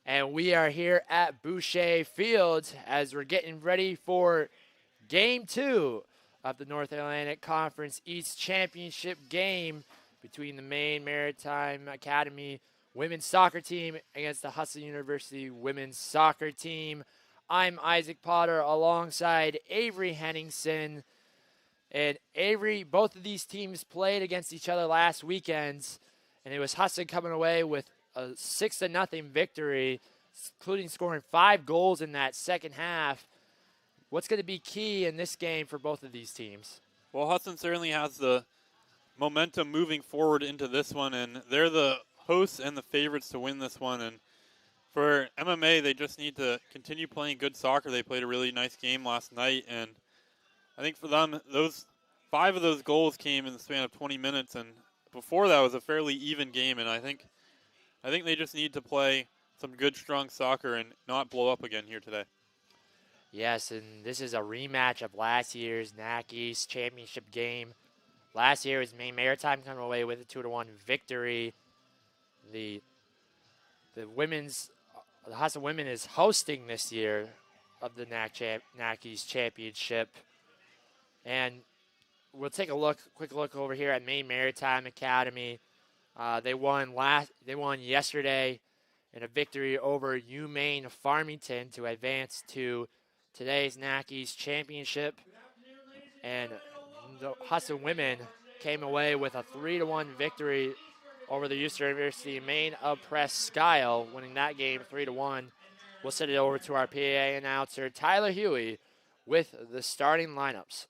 And we are here at Boucher Field as we're getting ready for Game 2 of the North Atlantic Conference East Championship game between the Maine Maritime Academy women's soccer team against the Husson University women's soccer team. I'm Isaac Potter alongside Avery Henningsen. And Avery, both of these teams played against each other last weekend, and it was Husson coming away with a 6-0 victory, including scoring 5 goals in that second half. What's going to be key in this game for both of these teams? Well, Husson certainly has the momentum moving forward into this one, and they're the hosts and the favorites to win this one. And for MMA, they just need to continue playing good soccer. They played a really nice game last night, and I think for them, those 5 of those goals came in the span of 20 minutes, and before that was a fairly even game. And I think they just need to play some good, strong soccer and not blow up again here today. Yes, and this is a rematch of last year's NAC East championship game. Last year was Maine Maritime coming away with a 2-1 victory. The Husson women is hosting this year of the NAC East championship. And we'll take a quick look over here at Maine Maritime Academy. They won yesterday in a victory over UMaine Farmington to advance to today's NAC East championship. And the Husson women came away with a 3-1 victory over the University of Maine of Presque Isle, winning that game 3-1. We'll send it over to our PA announcer, Tyler Huey, with the starting lineups.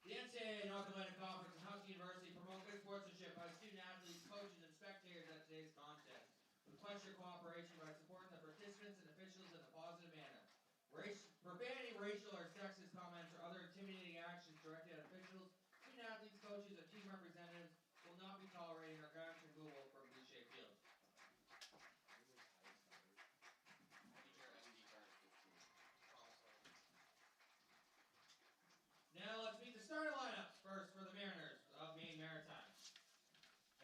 The NCAA North Atlantic Conference and Husson University promote good sportsmanship by student athletes, coaches, and spectators at today's contest. We pledge your cooperation by supporting the participants and officials in a positive manner. Profanity, racial, or sexist comments or other intimidating actions directed at officials, student athletes, coaches, or team representatives will not be tolerated in our grounds removal from Boucher Field. Now let's meet the starting lineups. First for the Mariners of Maine Maritime.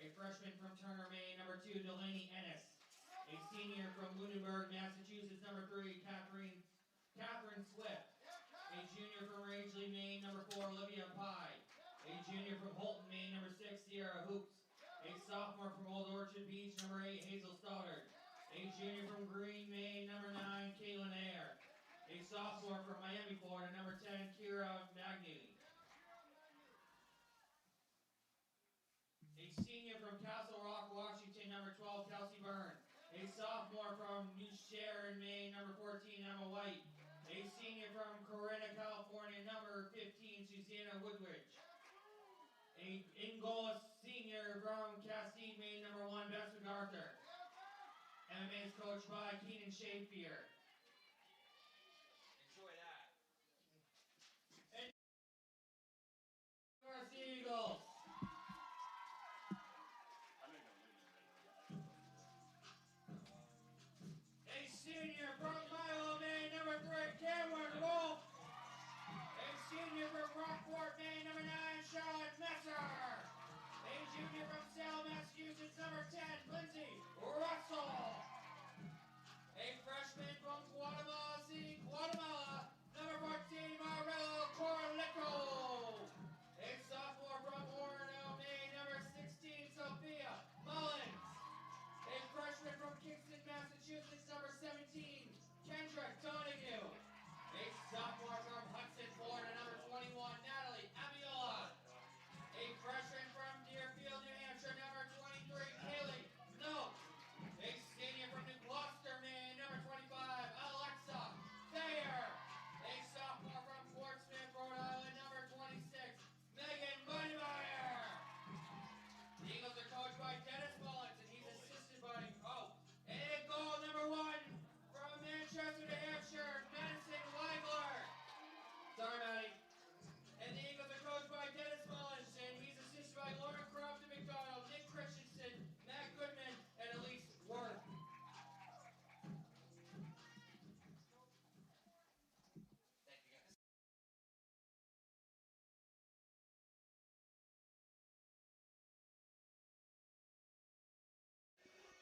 A freshman from Turner, Maine, number 2, Delaney Ennis. A senior from Lunenburg, Massachusetts, number 3, Catherine Swift. A junior from Rangeley, Maine, number 4, Olivia Pye. A junior from Holton, Maine, number 6, Sierra Hoops. A sophomore from Old Orchard Beach, number 8, Hazel Stoddard. A junior from Green, Maine, number 9, Kaylin Ayer. A sophomore from Miami, Florida, number 10, Kira Magny. A senior from Castle Rock, Washington, number 12, Kelsey Byrne. A sophomore from New Sharon, Maine, number 14, Emma White. A senior from Corinna, California, number 15, Susanna Woodridge. A in-goal senior from Castine, Maine, number 1, Bess MacArthur. MMA is coached by Keenan Shafier. Enjoy that. And Husson Eagles. A senior from Milo, Maine, number 3, Cameron Wolf. A senior from Rockport, Maine, number 9, Charlotte Messer. A junior from Salem, Massachusetts, number 10, Lindsay Russell. A freshman from Guatemala City, Guatemala, number 14, Marelo Corlico. A sophomore from Orono, Maine, number 16, Sophia Mullins. A freshman from Kingston, Massachusetts, number 17, Kendra Donahue. A sophomore from Hudson, Florida, number 21, Natalie Abiola. A freshman from Deerfield, New Hampshire, number 23, Kaylee Note. A senior from New Gloucester, Maine, number 25, Alexa Thayer. A sophomore from Portsmouth, Rhode Island, number 26, Megan Moneymeyer. The Eagles are coached by Dennis Mullins, and he's assisted by, and goal number 1 from Manchester, New Hampshire,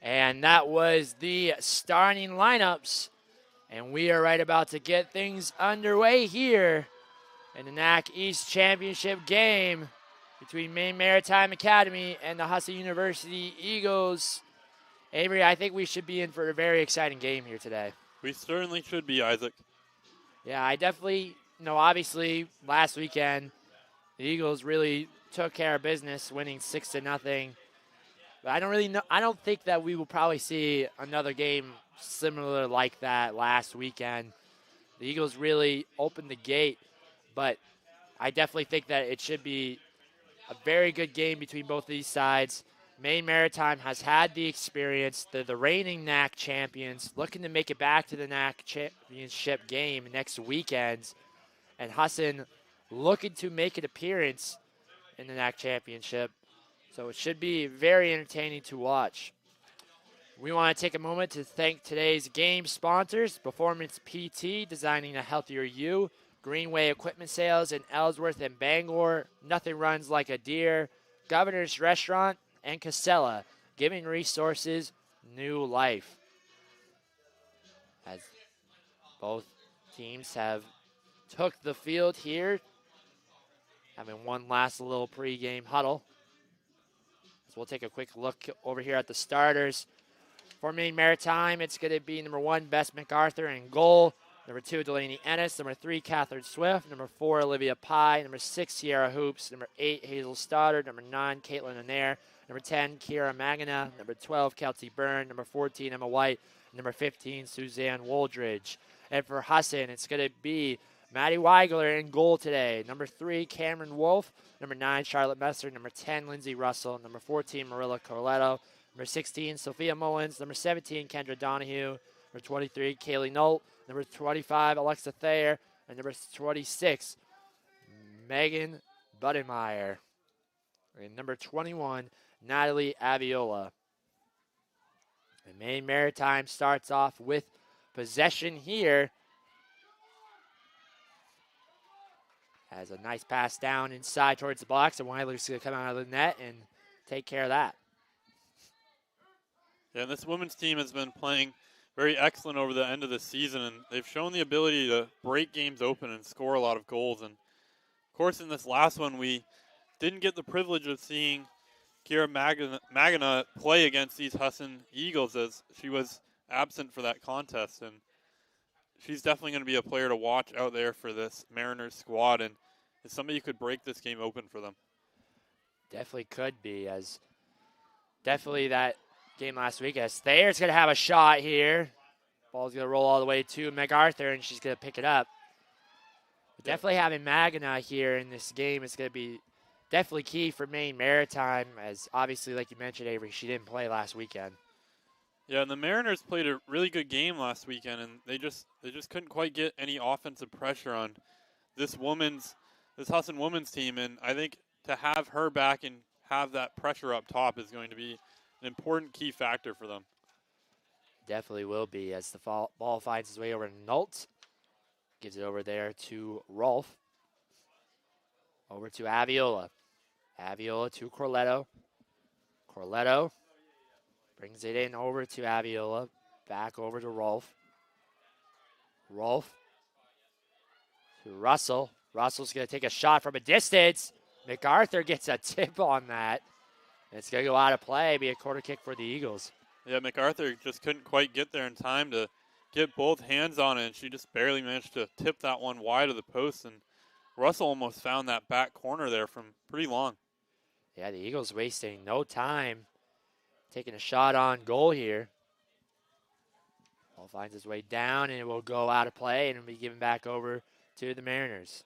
And that was the starting lineups. And we are right about to get things underway here in the NAC East Championship game between Maine Maritime Academy and the Husson University Eagles. Avery, I think we should be in for a very exciting game here today. We certainly should be, Isaac. Yeah, I definitely, obviously last weekend the Eagles really took care of business, winning 6-0. But I don't really know. I don't think that we will probably see another game similar like that last weekend. The Eagles really opened the gate, but I definitely think that it should be a very good game between both of these sides. Maine Maritime has had the experience. They're the reigning NAC champions, looking to make it back to the NAC championship game next weekend. And Husson looking to make an appearance in the NAC championship. So it should be very entertaining to watch. We want to take a moment to thank today's game sponsors, Performance PT, designing a healthier you, Greenway Equipment Sales in Ellsworth and Bangor, Nothing Runs Like a Deer, Governor's Restaurant, and Casella, giving resources new life. As both teams have took the field here, having one last little pregame huddle. So we'll take a quick look over here at the starters. For Maine Maritime, it's going to be number 1, Bess MacArthur in goal. Number 2, Delaney Ennis. Number 3, Catherine Swift. Number 4, Olivia Pye. Number 6, Sierra Hoops. Number 8, Hazel Stoddard. Number 9, Caitlin Anair. Number 10, Kira Magana. Number 12, Kelsey Byrne. Number 14, Emma White. Number 15, Suzanne Woldridge. And for Husson, it's going to be Maddie Weigler in goal today. Number 3, Cameron Wolf. Number 9, Charlotte Messer. Number 10, Lindsay Russell. Number 14, Marilla Corletto. Number 16, Sophia Mullins. Number 17, Kendra Donahue. Number 23, Kaylee Nolt. Number 25, Alexa Thayer. And number 26, Megan Buddemeyer. And number 21, Natalie Aviola. And Maine Maritime starts off with possession here. Has a nice pass down inside towards the box, and Weiler's going to come out of the net and take care of that. Yeah, this women's team has been playing very excellent over the end of the season, and they've shown the ability to break games open and score a lot of goals. And, of course, in this last one, we didn't get the privilege of seeing Kira Magana play against these Husson Eagles, as she was absent for that contest. And she's definitely going to be a player to watch out there for this Mariners squad, and is somebody who could break this game open for them. Definitely could be, as definitely that game last week, as Thayer's going to have a shot here. Ball's going to roll all the way to MacArthur, and she's going to pick it up. But definitely having Magana here in this game is going to be definitely key for Maine Maritime, as obviously, like you mentioned, Avery, she didn't play last weekend. Yeah, and the Mariners played a really good game last weekend, and they just couldn't quite get any offensive pressure on this Husson women's team. And I think to have her back and have that pressure up top is going to be an important key factor for them. Definitely will be, as the ball finds its way over to Nolt. Gives it over there to Rolf. Over to Aviola. Aviola to Corletto. Corletto brings it in over to Aviola. Back over to Rolf. Rolf to Russell. Russell's going to take a shot from a distance. MacArthur gets a tip on that. And it's going to go out of play, be a corner kick for the Eagles. Yeah, MacArthur just couldn't quite get there in time to get both hands on it, and she just barely managed to tip that one wide of the post. And Russell almost found that back corner there from pretty long. Yeah, the Eagles wasting no time taking a shot on goal here. Ball finds its way down, and it will go out of play, and it'll be given back over to the Mariners.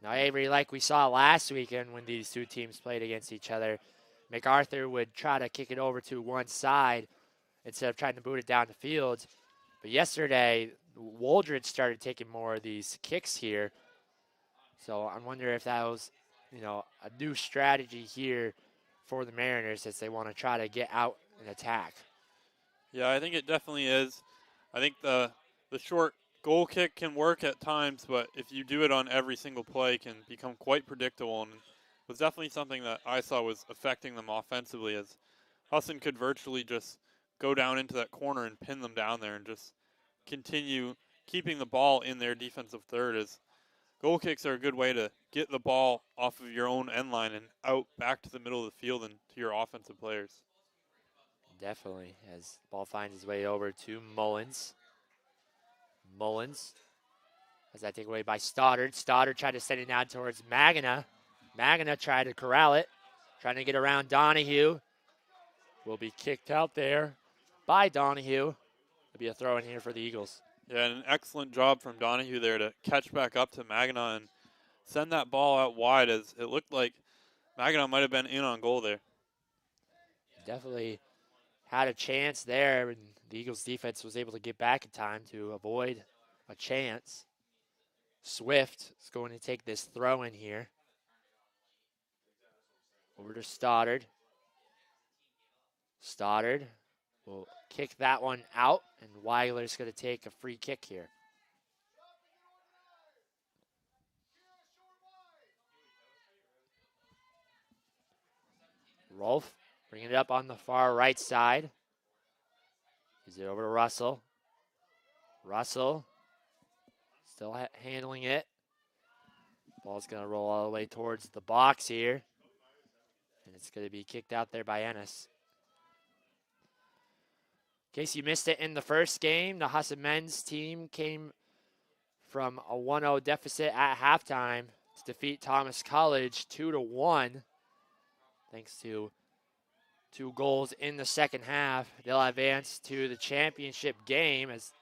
Now, Avery, like we saw last weekend when these two teams played against each other, MacArthur would try to kick it over to one side instead of trying to boot it down the field. But yesterday, Woldridge started taking more of these kicks here. So I wonder if that was, a new strategy here for the Mariners as they want to try to get out and attack. Yeah, I think it definitely is. I think the short goal kick can work at times, but if you do it on every single play, it can become quite predictable. And it was definitely something that I saw was affecting them offensively, as Husson could virtually just go down into that corner and pin them down there and just continue keeping the ball in their defensive third. As goal kicks are a good way to get the ball off of your own end line and out back to the middle of the field and to your offensive players. Definitely, as the ball finds its way over to Mullins. Mullins has that taken away by Stoddard. Stoddard tried to send it down towards Magana. Magana tried to corral it, trying to get around Donahue. Will be kicked out there by Donahue. There'll be a throw in here for the Eagles. Yeah, and an excellent job from Donahue there to catch back up to Magana and send that ball out wide, as it looked like Magana might have been in on goal there. Definitely had a chance there, and the Eagles defense was able to get back in time to avoid a chance. Swift is going to take this throw in here. Over to Stoddard. Stoddard will kick that one out, and Weigler's going to take a free kick here. Rolf bringing it up on the far right side. Gives it over to Russell. Russell still handling it. Ball's going to roll all the way towards the box here. And it's going to be kicked out there by Ennis. In case you missed it in the first game, the Husson men's team came from a 1-0 deficit at halftime to defeat Thomas College 2-1. Thanks to 2 goals in the second half. They'll advance to the championship game as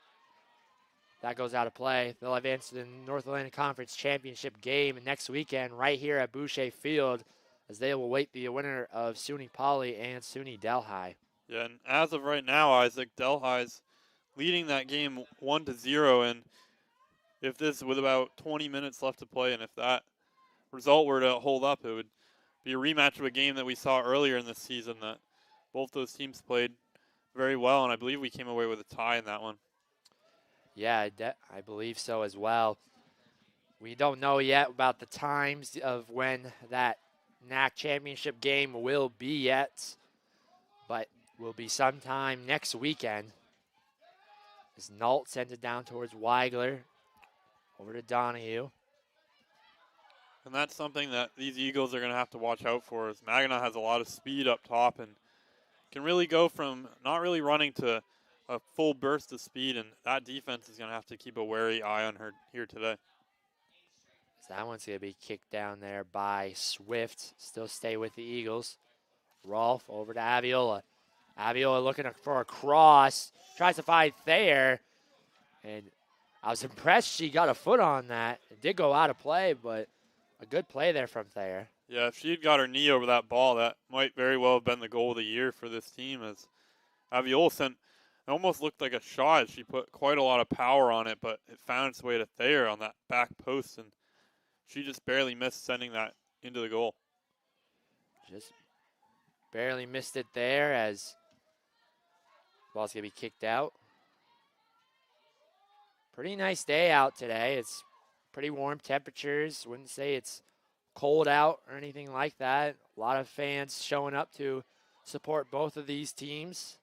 that goes out of play. They'll advance to the North Atlantic Conference Championship game next weekend right here at Boucher Field as they will await the winner of SUNY Poly and SUNY Delhi. Yeah, and as of right now, Isaac, Delhi's leading that game 1-0, and if this, with about 20 minutes left to play, and if that result were to hold up, it would be a rematch of a game that we saw earlier in this season that both those teams played very well, and I believe we came away with a tie in that one. Yeah, I believe so as well. We don't know yet about the times of when that NAC championship game will be yet, but will be sometime next weekend. As Nault sends it down towards Weigler, over to Donahue. And that's something that these Eagles are going to have to watch out for, as Magna has a lot of speed up top and can really go from not really running to a full burst of speed, and that defense is going to have to keep a wary eye on her here today. So that one's going to be kicked down there by Swift. Still stay with the Eagles. Rolf over to Aviola. Aviola looking for a cross. Tries to find Thayer. And I was impressed she got a foot on that. It did go out of play, but a good play there from Thayer. Yeah, if she had got her knee over that ball, that might very well have been the goal of the year for this team, as Aviola sent, it almost looked like a shot. She put quite a lot of power on it, but it found its way to Thayer on that back post, and she just barely missed sending that into the goal. Just barely missed it there as the ball's going to be kicked out. Pretty nice day out today. It's pretty warm temperatures. Wouldn't say it's cold out or anything like that. A lot of fans showing up to support both of these teams.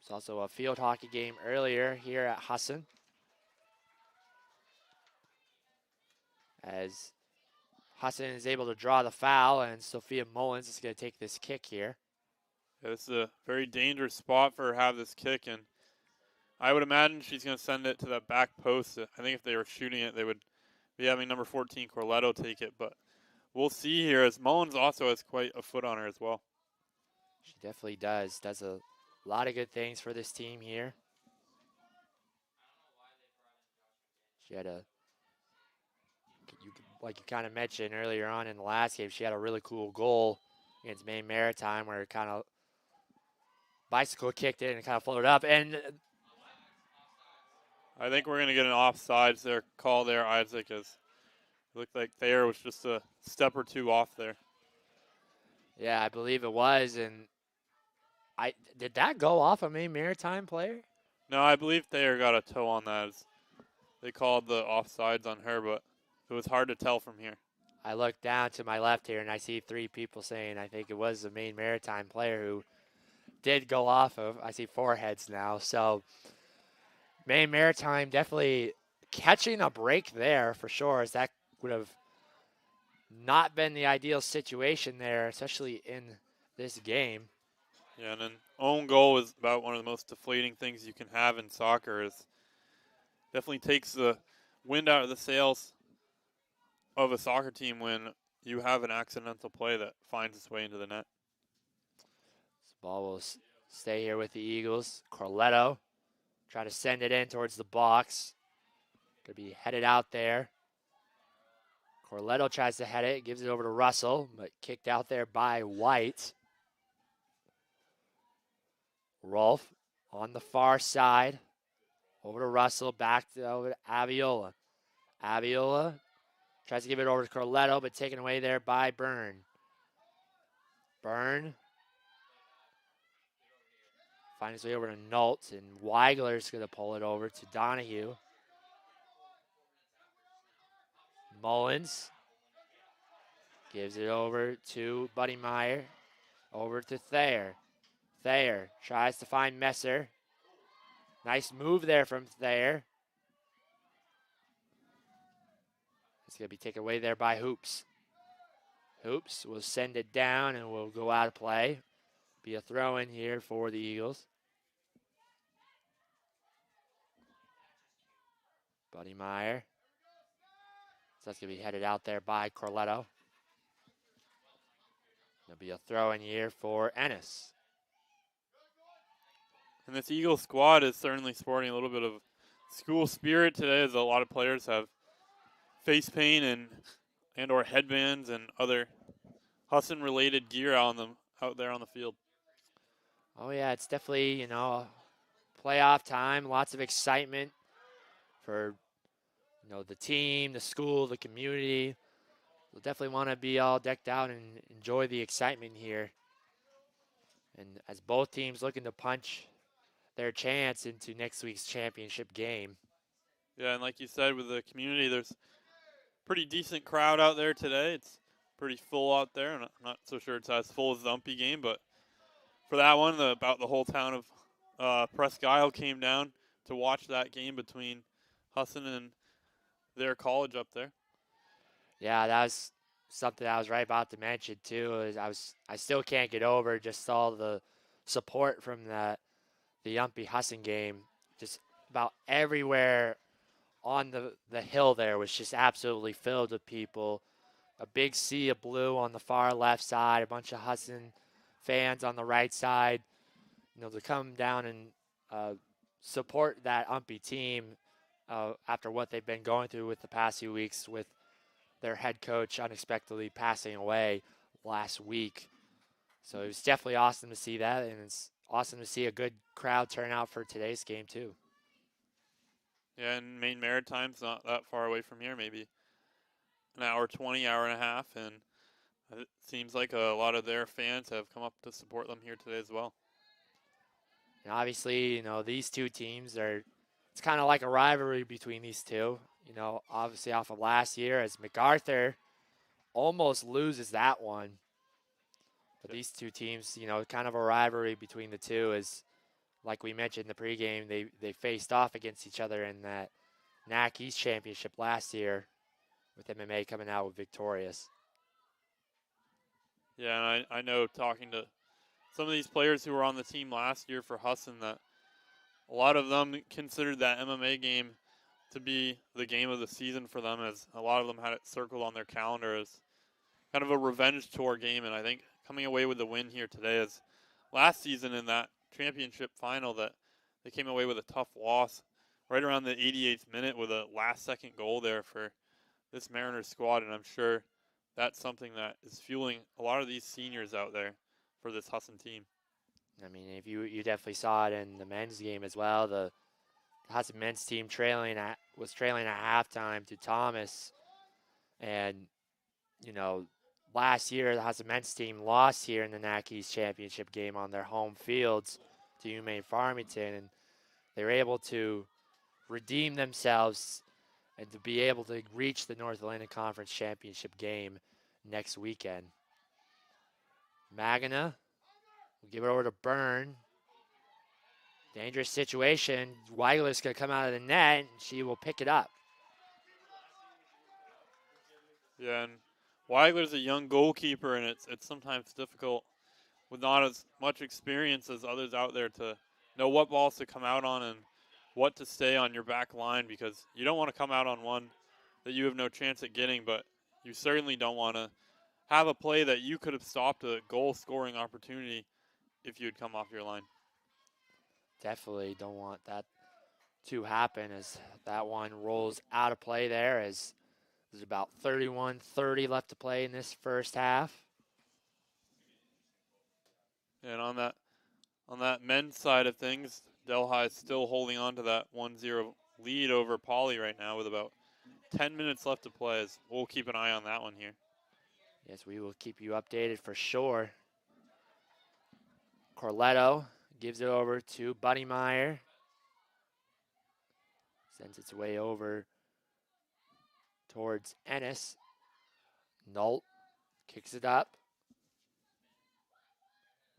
There's also a field hockey game earlier here at Husson, as Husson is able to draw the foul, and Sophia Mullins is going to take this kick here. Yeah, this is a very dangerous spot for her to have this kick, and I would imagine she's going to send it to that back post. I think if they were shooting it, they would be having number 14, Corletto, take it, but we'll see here, as Mullins also has quite a foot on her as well. She definitely does. Does a lot of good things for this team here. She had like you kind of mentioned earlier on in the last game, she had a really cool goal against Maine Maritime where it kind of bicycle kicked it and kind of floated up. And I think we're going to get an offsides there call there, Isaac, as it looked like Thayer was just a step or two off there. Yeah, I believe it was. And did that go off a Maine Maritime player? No, I believe Thayer got a toe on that. They called the offsides on her, but it was hard to tell from here. I look down to my left here and I see 3 people saying I think it was the Maine Maritime player who did go off of. I see 4 heads now. So Maine Maritime definitely catching a break there for sure, as that would have not been the ideal situation there, especially in this game. Yeah, and an own goal is about one of the most deflating things you can have in soccer. Is definitely takes the wind out of the sails of a soccer team when you have an accidental play that finds its way into the net. This ball will stay here with the Eagles. Corletto try to send it in towards the box. Could be headed out there. Corletto tries to head it, gives it over to Russell, but kicked out there by White. Rolfe on the far side. Over to Russell, over to Aviola. Aviola tries to give it over to Corletto, but taken away there by Byrne. Byrne finds his way over to Nault, and Weigler's going to pull it over to Donahue. Mullins gives it over to Buddy Meyer. Over to Thayer. Thayer tries to find Messer. Nice move there from Thayer. It's going to be taken away there by Hoops. Hoops will send it down and will go out of play. Be a throw in here for the Eagles. Buddy Meyer. So that's going to be headed out there by Corletto. There'll be a throw in here for Ennis. And this Eagles squad is certainly sporting a little bit of school spirit today, as a lot of players have face paint and or headbands and other Husson-related gear on them out there on the field. Oh, yeah, it's definitely, playoff time. Lots of excitement for, the team, the school, the community. We'll definitely want to be all decked out and enjoy the excitement here. And as both teams looking to punch their chance into next week's championship game. Yeah, and like you said, with the community, there's a pretty decent crowd out there today. It's pretty full out there, and I'm not so sure it's as full as the Umpy game, but for that one, about the whole town of Presque Isle came down to watch that game between Husson and their college up there. Yeah, that was something I was right about to mention too. I still can't get over just all the support from the Umpy Husson game. Just about everywhere on the hill there was just absolutely filled with people. A big sea of blue on the far left side, a bunch of Husson fans on the right side. To come down and support that Umpy team after what they've been going through with the past few weeks with their head coach unexpectedly passing away last week. So it was definitely awesome to see that, and it's awesome to see a good crowd turn out for today's game too. Yeah, and Maine Maritime's not that far away from here, maybe an hour 20, hour and a half, and it seems like a lot of their fans have come up to support them here today as well. And obviously, these two teams it's kind of like a rivalry between these two. Obviously off of last year, as MacArthur almost loses that one. But these two teams, kind of a rivalry between the two, is like we mentioned in the pregame, they faced off against each other in that NAC East Championship last year, with MMA coming out with victorious. Yeah, and I know, talking to some of these players who were on the team last year for Husson, that a lot of them considered that MMA game to be the game of the season for them, as a lot of them had it circled on their calendar as kind of a revenge tour game. And I think coming away with the win here today, is last season in that championship final that they came away with a tough loss right around the 88th minute with a last-second goal there for this Mariners squad, and I'm sure that's something that is fueling a lot of these seniors out there for this Husson team. I mean, if you definitely saw it in the men's game as well. The Husson men's team was trailing at halftime to Thomas, and last year the Husson men's team lost here in the NAC East Championship game on their home fields to UMaine Farmington, and they were able to redeem themselves and to be able to reach the North Atlantic Conference Championship game next weekend. Magana will give it over to Byrne. Dangerous situation. Weigler's going to come out of the net, and she will pick it up. Yeah, and Weigler's a young goalkeeper, and it's sometimes difficult with not as much experience as others out there to know what balls to come out on and what to stay on your back line, because you don't want to come out on one that you have no chance at getting, but you certainly don't want to have a play that you could have stopped a goal-scoring opportunity if you had come off your line. Definitely don't want that to happen, as that one rolls out of play there, as there's about 31-30 left to play in this first half. And on that men's side of things, Delhi is still holding on to that 1-0 lead over Poly right now with about 10 minutes left to play. As we'll keep an eye on that one here. Yes, we will keep you updated for sure. Corletto gives it over to Buddy Meyer. Sends its way over towards Ennis. Nolt kicks it up.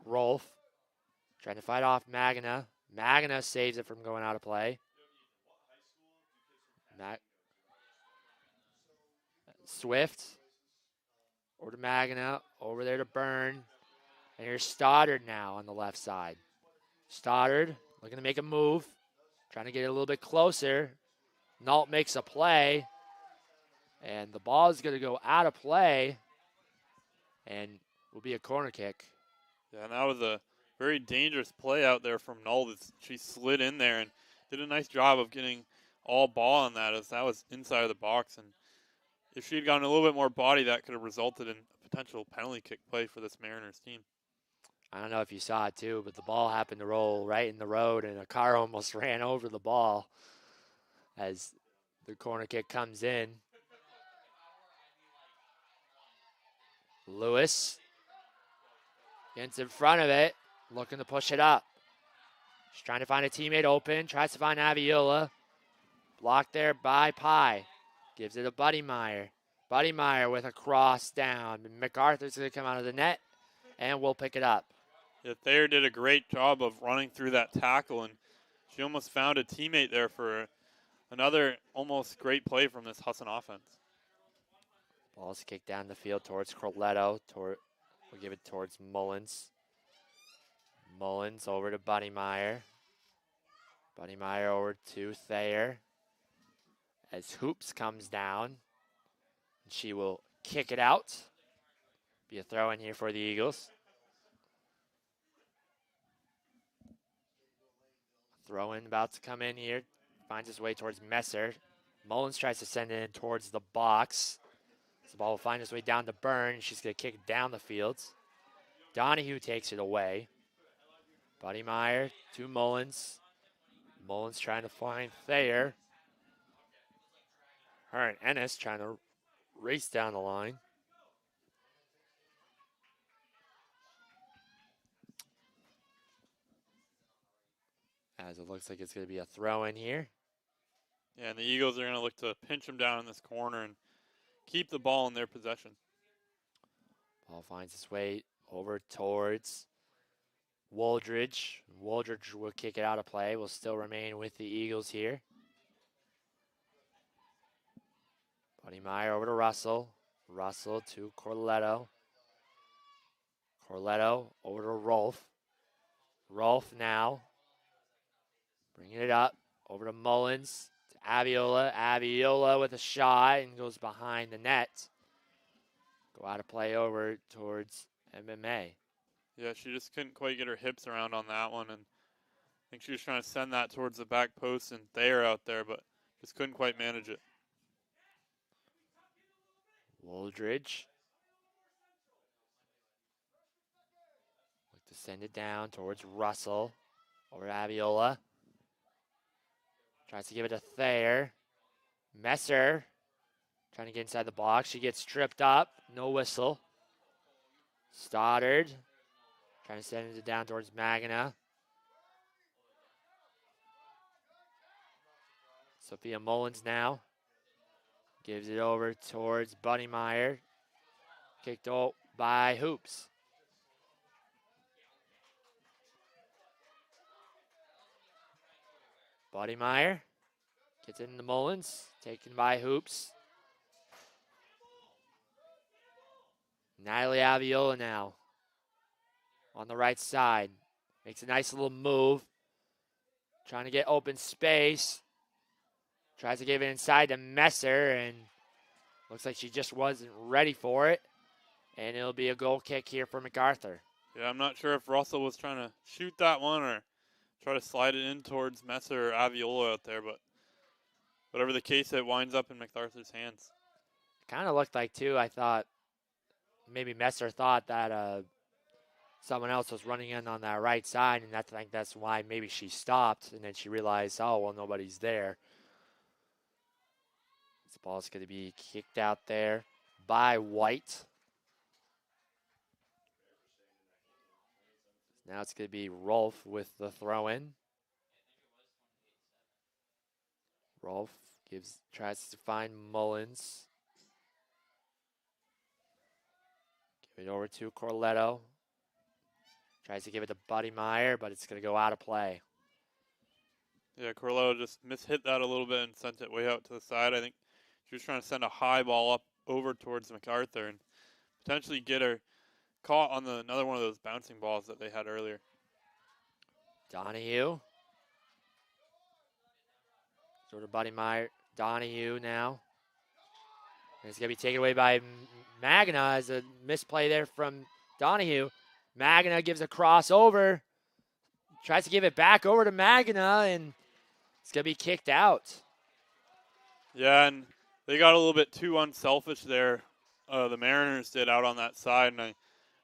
Rolf trying to fight off Magana. Magana saves it from going out of play. Swift over to Magana. Over there to Byrne. And here's Stoddard now on the left side. Stoddard looking to make a move. Trying to get it a little bit closer. Nault makes a play. And the ball is going to go out of play. And will be a corner kick. Yeah, and that was a very dangerous play out there from Null. She slid in there and did a nice job of getting all ball on that, as that was inside of the box. And if she had gotten a little bit more body, that could have resulted in a potential penalty kick play for this Mariners team. I don't know if you saw it too, but the ball happened to roll right in the road, and a car almost ran over the ball as the corner kick comes in. Lewis gets in front of it, looking to push it up. She's trying to find a teammate open, tries to find Aviola. Blocked there by Pye. Gives it to Buddy Meyer. Buddy Meyer with a cross down. MacArthur's going to come out of the net, and we'll pick it up. Yeah, Thayer did a great job of running through that tackle, and she almost found a teammate there for another almost great play from this Husson offense. Ball's kicked down the field towards Corletto. We'll give it towards Mullins. Mullins over to Buddy Meyer. Buddy Meyer over to Thayer. As Hoops comes down, she will kick it out. Be a throw in here for the Eagles. Throw in about to come in here. Finds his way towards Messer. Mullins tries to send it in towards the box. The ball will find its way down to Byrne. She's going to kick it down the field. Donahue takes it away. Buddy Meyer to Mullins. Mullins trying to find Thayer. All right, Ennis trying to race down the line. As it looks like it's going to be a throw in here. Yeah, and the Eagles are going to look to pinch them down in this corner and keep the ball in their possession. Ball finds its way over towards Wooldridge. Wooldridge will kick it out of play. Will still remain with the Eagles here. Buddy Meyer over to Russell. Russell to Corletto. Corletto over to Rolf. Rolf now. Bringing it up. Over to Mullins. To Aviola. Aviola with a shot and goes behind the net. Go out of play over towards MMA. Yeah, she just couldn't quite get her hips around on that one, and I think she was trying to send that towards the back post and Thayer out there, but just couldn't quite manage it. Wooldridge. Look to send it down towards Russell. Over to Aviola. Tries to give it to Thayer. Messer. Trying to get inside the box. She gets tripped up. No whistle. Stoddard. Trying to send it down towards Magana. Sophia Mullins now. Gives it over towards Buddy Meyer. Kicked out by Hoops. Buddy Meyer gets it into Mullins. Taken by Hoops. Natalie Aviola now on the right side. Makes a nice little move. Trying to get open space. Tries to give it inside to Messer, and looks like she just wasn't ready for it. And it'll be a goal kick here for MacArthur. Yeah, I'm not sure if Russell was trying to shoot that one or try to slide it in towards Messer or Aviola out there, but whatever the case, it winds up in MacArthur's hands. Kind of looked like, too, I thought, maybe Messer thought that someone else was running in on that right side, and I think that's why maybe she stopped, and then she realized, oh, well, nobody's there. This ball's going to be kicked out there by White. Now it's going to be Rolfe with the throw-in. Rolfe tries to find Mullins. Give it over to Corletto. Tries to give it to Buddy Meyer, but it's going to go out of play. Yeah, Corletto just mishit that a little bit and sent it way out to the side. I think she was trying to send a high ball up over towards MacArthur and potentially get her caught on another one of those bouncing balls that they had earlier. Donahue. Sort of Buddy Meyer. Donahue now. And it's going to be taken away by Magna as a misplay there from Donahue. Magna gives a crossover. Tries to give it back over to Magna, and it's going to be kicked out. Yeah, and they got a little bit too unselfish there. The Mariners did out on that side, and I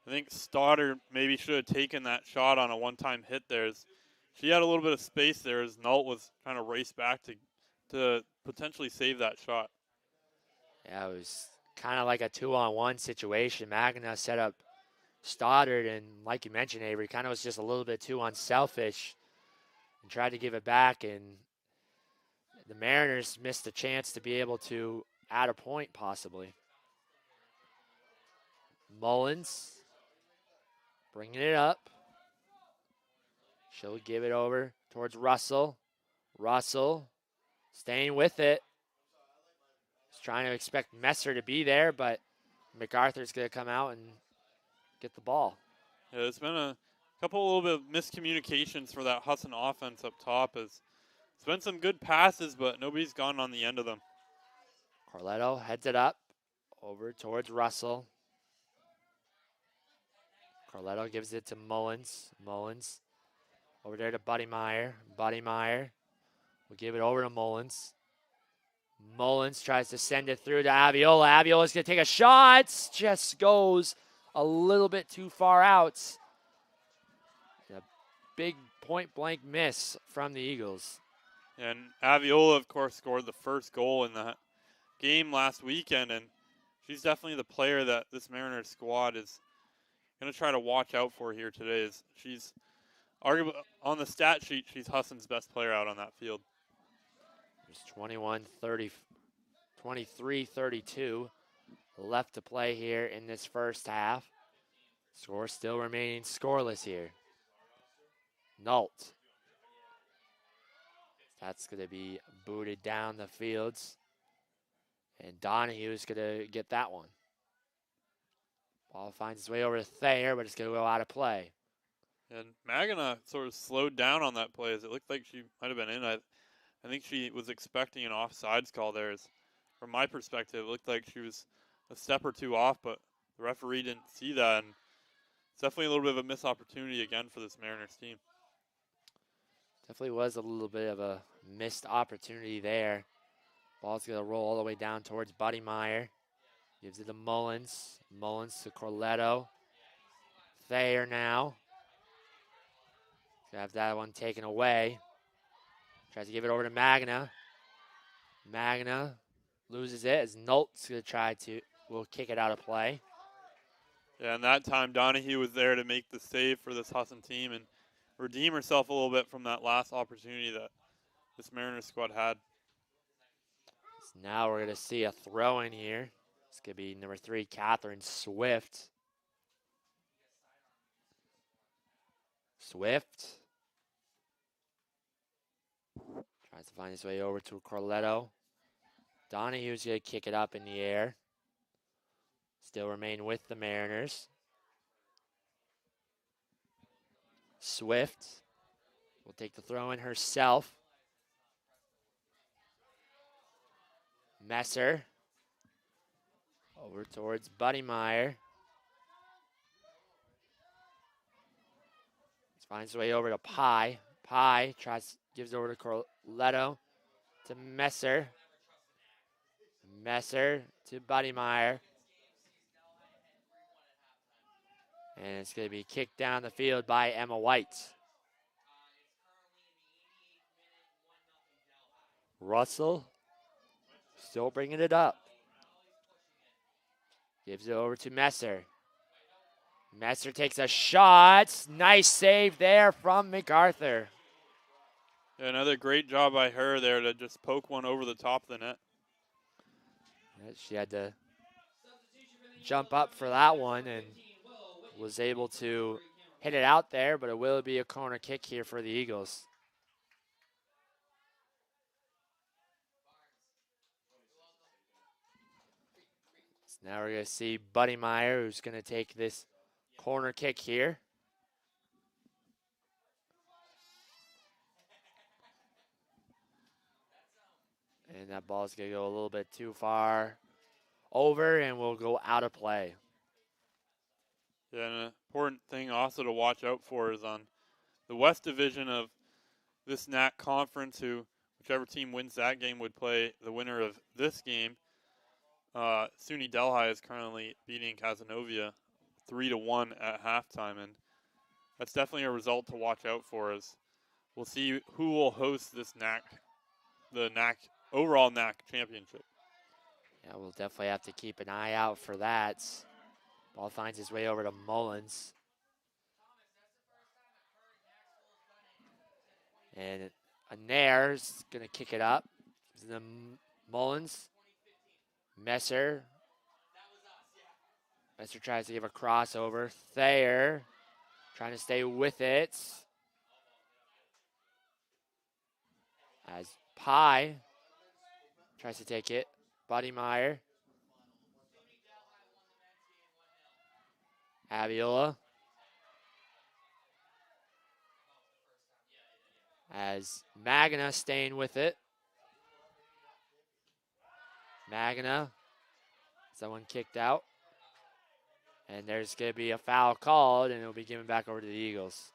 think Stoddard maybe should have taken that shot on a one-time hit there. She had a little bit of space there as Nault was trying to race back to potentially save that shot. Yeah, it was kind of like a 2-on-1 situation. Magna set up Stoddard, and like you mentioned, Avery, kind of was just a little bit too unselfish and tried to give it back, and the Mariners missed a chance to be able to add a point possibly. Mullins bringing it up. She'll give it over towards Russell. Russell staying with it. He's trying to expect Messer to be there, but MacArthur's going to come out and get the ball. Yeah, there's been a couple little bit of miscommunications for that Husson offense up top. It's been some good passes, but nobody's gone on the end of them. Corletto heads it up over towards Russell. Corletto gives it to Mullins. Mullins over there to Buddy Meyer. Buddy Meyer will give it over to Mullins. Mullins tries to send it through to Aviola. Aviola's going to take a shot. Just goes a little bit too far out. A big point-blank miss from the Eagles. And Aviola, of course, scored the first goal in the game last weekend, and she's definitely the player that this Mariners squad is going to try to watch out for here today. She's arguably, on the stat sheet, she's Husson's best player out on that field. There's 23-32 left to play here in this first half. Score still remaining scoreless here. Nault. That's going to be booted down the fields. And Donahue's going to get that one. Ball finds its way over to Thayer, but it's going to go out of play. And Magana sort of slowed down on that play as it looked like she might have been in. I think she was expecting an offsides call there. From my perspective, it looked like she was a step or two off, but the referee didn't see that. And it's definitely a little bit of a missed opportunity again for this Mariners team. Definitely was a little bit of a missed opportunity there. Ball's going to roll all the way down towards Buddy Meyer. Gives it to Mullins. Mullins to Corletto. Thayer now. Gonna have that one taken away. Tries to give it over to Magna. Magna loses it as Nault's going to will kick it out of play. Yeah, and that time Donahue was there to make the save for this Husson team and redeem herself a little bit from that last opportunity that this Mariners squad had. Now we're going to see a throw in here. It's going to be number 3, Catherine Swift. Swift tries to find his way over to Corletto. Donahue's going to kick it up in the air. Still remain with the Mariners. Swift will take the throw in herself. Messer over towards Buddymeyer. Finds his way over to Pye. Pye gives it over to Corletto, to Messer. Messer to Buddymeyer. And it's going to be kicked down the field by Emma White. Russell still bringing it up. Gives it over to Messer. Messer takes a shot. Nice save there from MacArthur. Another great job by her there to just poke one over the top of the net. She had to jump up for that one and was able to hit it out there, but it will be a corner kick here for the Eagles. So now we're going to see Buddymeyer, who's going to take this corner kick here. And that ball's going to go a little bit too far over and will go out of play. Yeah, an important thing also to watch out for is on the West Division of this NAC conference, whichever team wins that game would play the winner of this game. SUNY Delhi is currently beating Cazenovia 3-1 at halftime, and that's definitely a result to watch out for. As we'll see who will host this the overall NAC championship. Yeah, we'll definitely have to keep an eye out for that. Ball finds his way over to Mullins. And Nair's going to kick it up. The Mullins. Messer. Messer tries to give a crossover. Thayer trying to stay with it. As Pye tries to take it. Buddymeyer. Aviola. As Magna staying with it. Magna. Someone kicked out. And there's going to be a foul called, and it'll be given back over to the Eagles.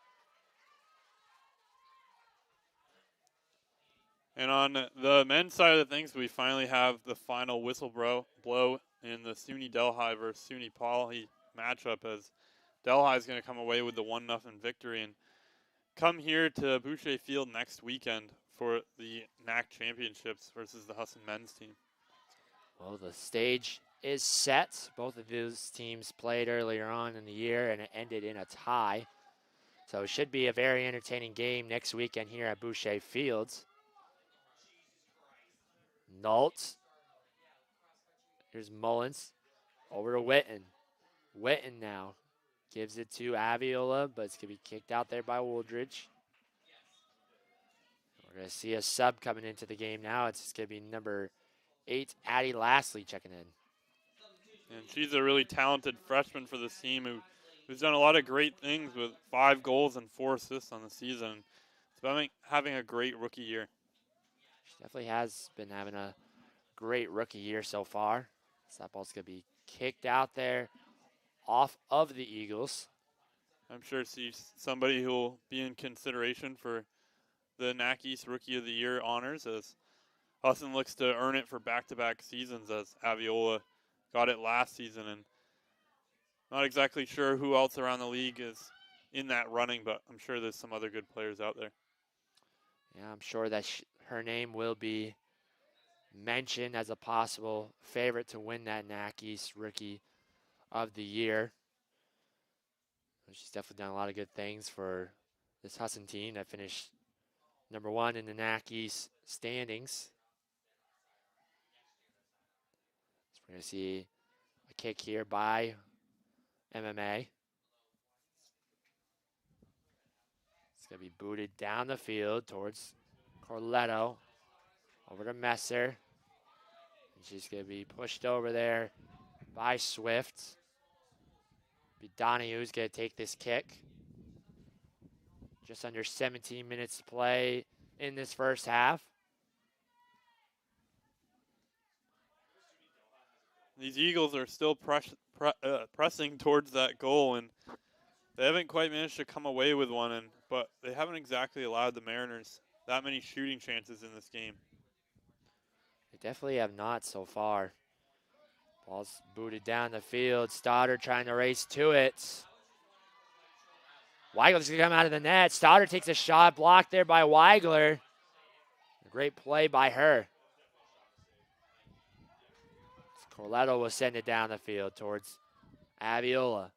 And on the men's side of things, we finally have the final whistle blow in the SUNY Delhi versus SUNY Poly matchup, as Delhi is going to come away with the 1-0 victory and come here to Boucher Field next weekend for the NAC championships versus the Husson men's team. Well, the stage is set. Both of those teams played earlier on in the year, and it ended in a tie. So it should be a very entertaining game next weekend here at Boucher Fields. Nault. Here's Mullins. Over to Witten. Witten now gives it to Aviola, but it's going to be kicked out there by Wooldridge. We're going to see a sub coming into the game now. It's going to be number 8, Addie Lastly, checking in. And she's a really talented freshman for this team who's done a lot of great things with 5 goals and 4 assists on the season. It's been having a great rookie year. She definitely has been having a great rookie year so far. So that ball's going to be kicked out there off of the Eagles. I'm sure she's somebody who will be in consideration for the NAC East Rookie of the Year honors, as Husson looks to earn it for back-to-back seasons, as Aviola got it last season. And not exactly sure who else around the league is in that running, but I'm sure there's some other good players out there. Yeah, I'm sure that her name will be mentioned as a possible favorite to win that NAC East Rookie of the Year. She's definitely done a lot of good things for this Husson team that finished number 1 in the NAC East standings. We're going to see a kick here by MMA. It's going to be booted down the field towards Corletto. Over to Messer. And she's going to be pushed over there by Swift. Donahue's going to take this kick. Just under 17 minutes to play in this first half. These Eagles are still pressing towards that goal, and they haven't quite managed to come away with one. But they haven't exactly allowed the Mariners that many shooting chances in this game. They definitely have not so far. Ball's booted down the field. Stoddard trying to race to it. Weigler's going to come out of the net. Stoddard takes a shot, blocked there by Weigler. A great play by her. Corletto will send it down the field towards Aviola.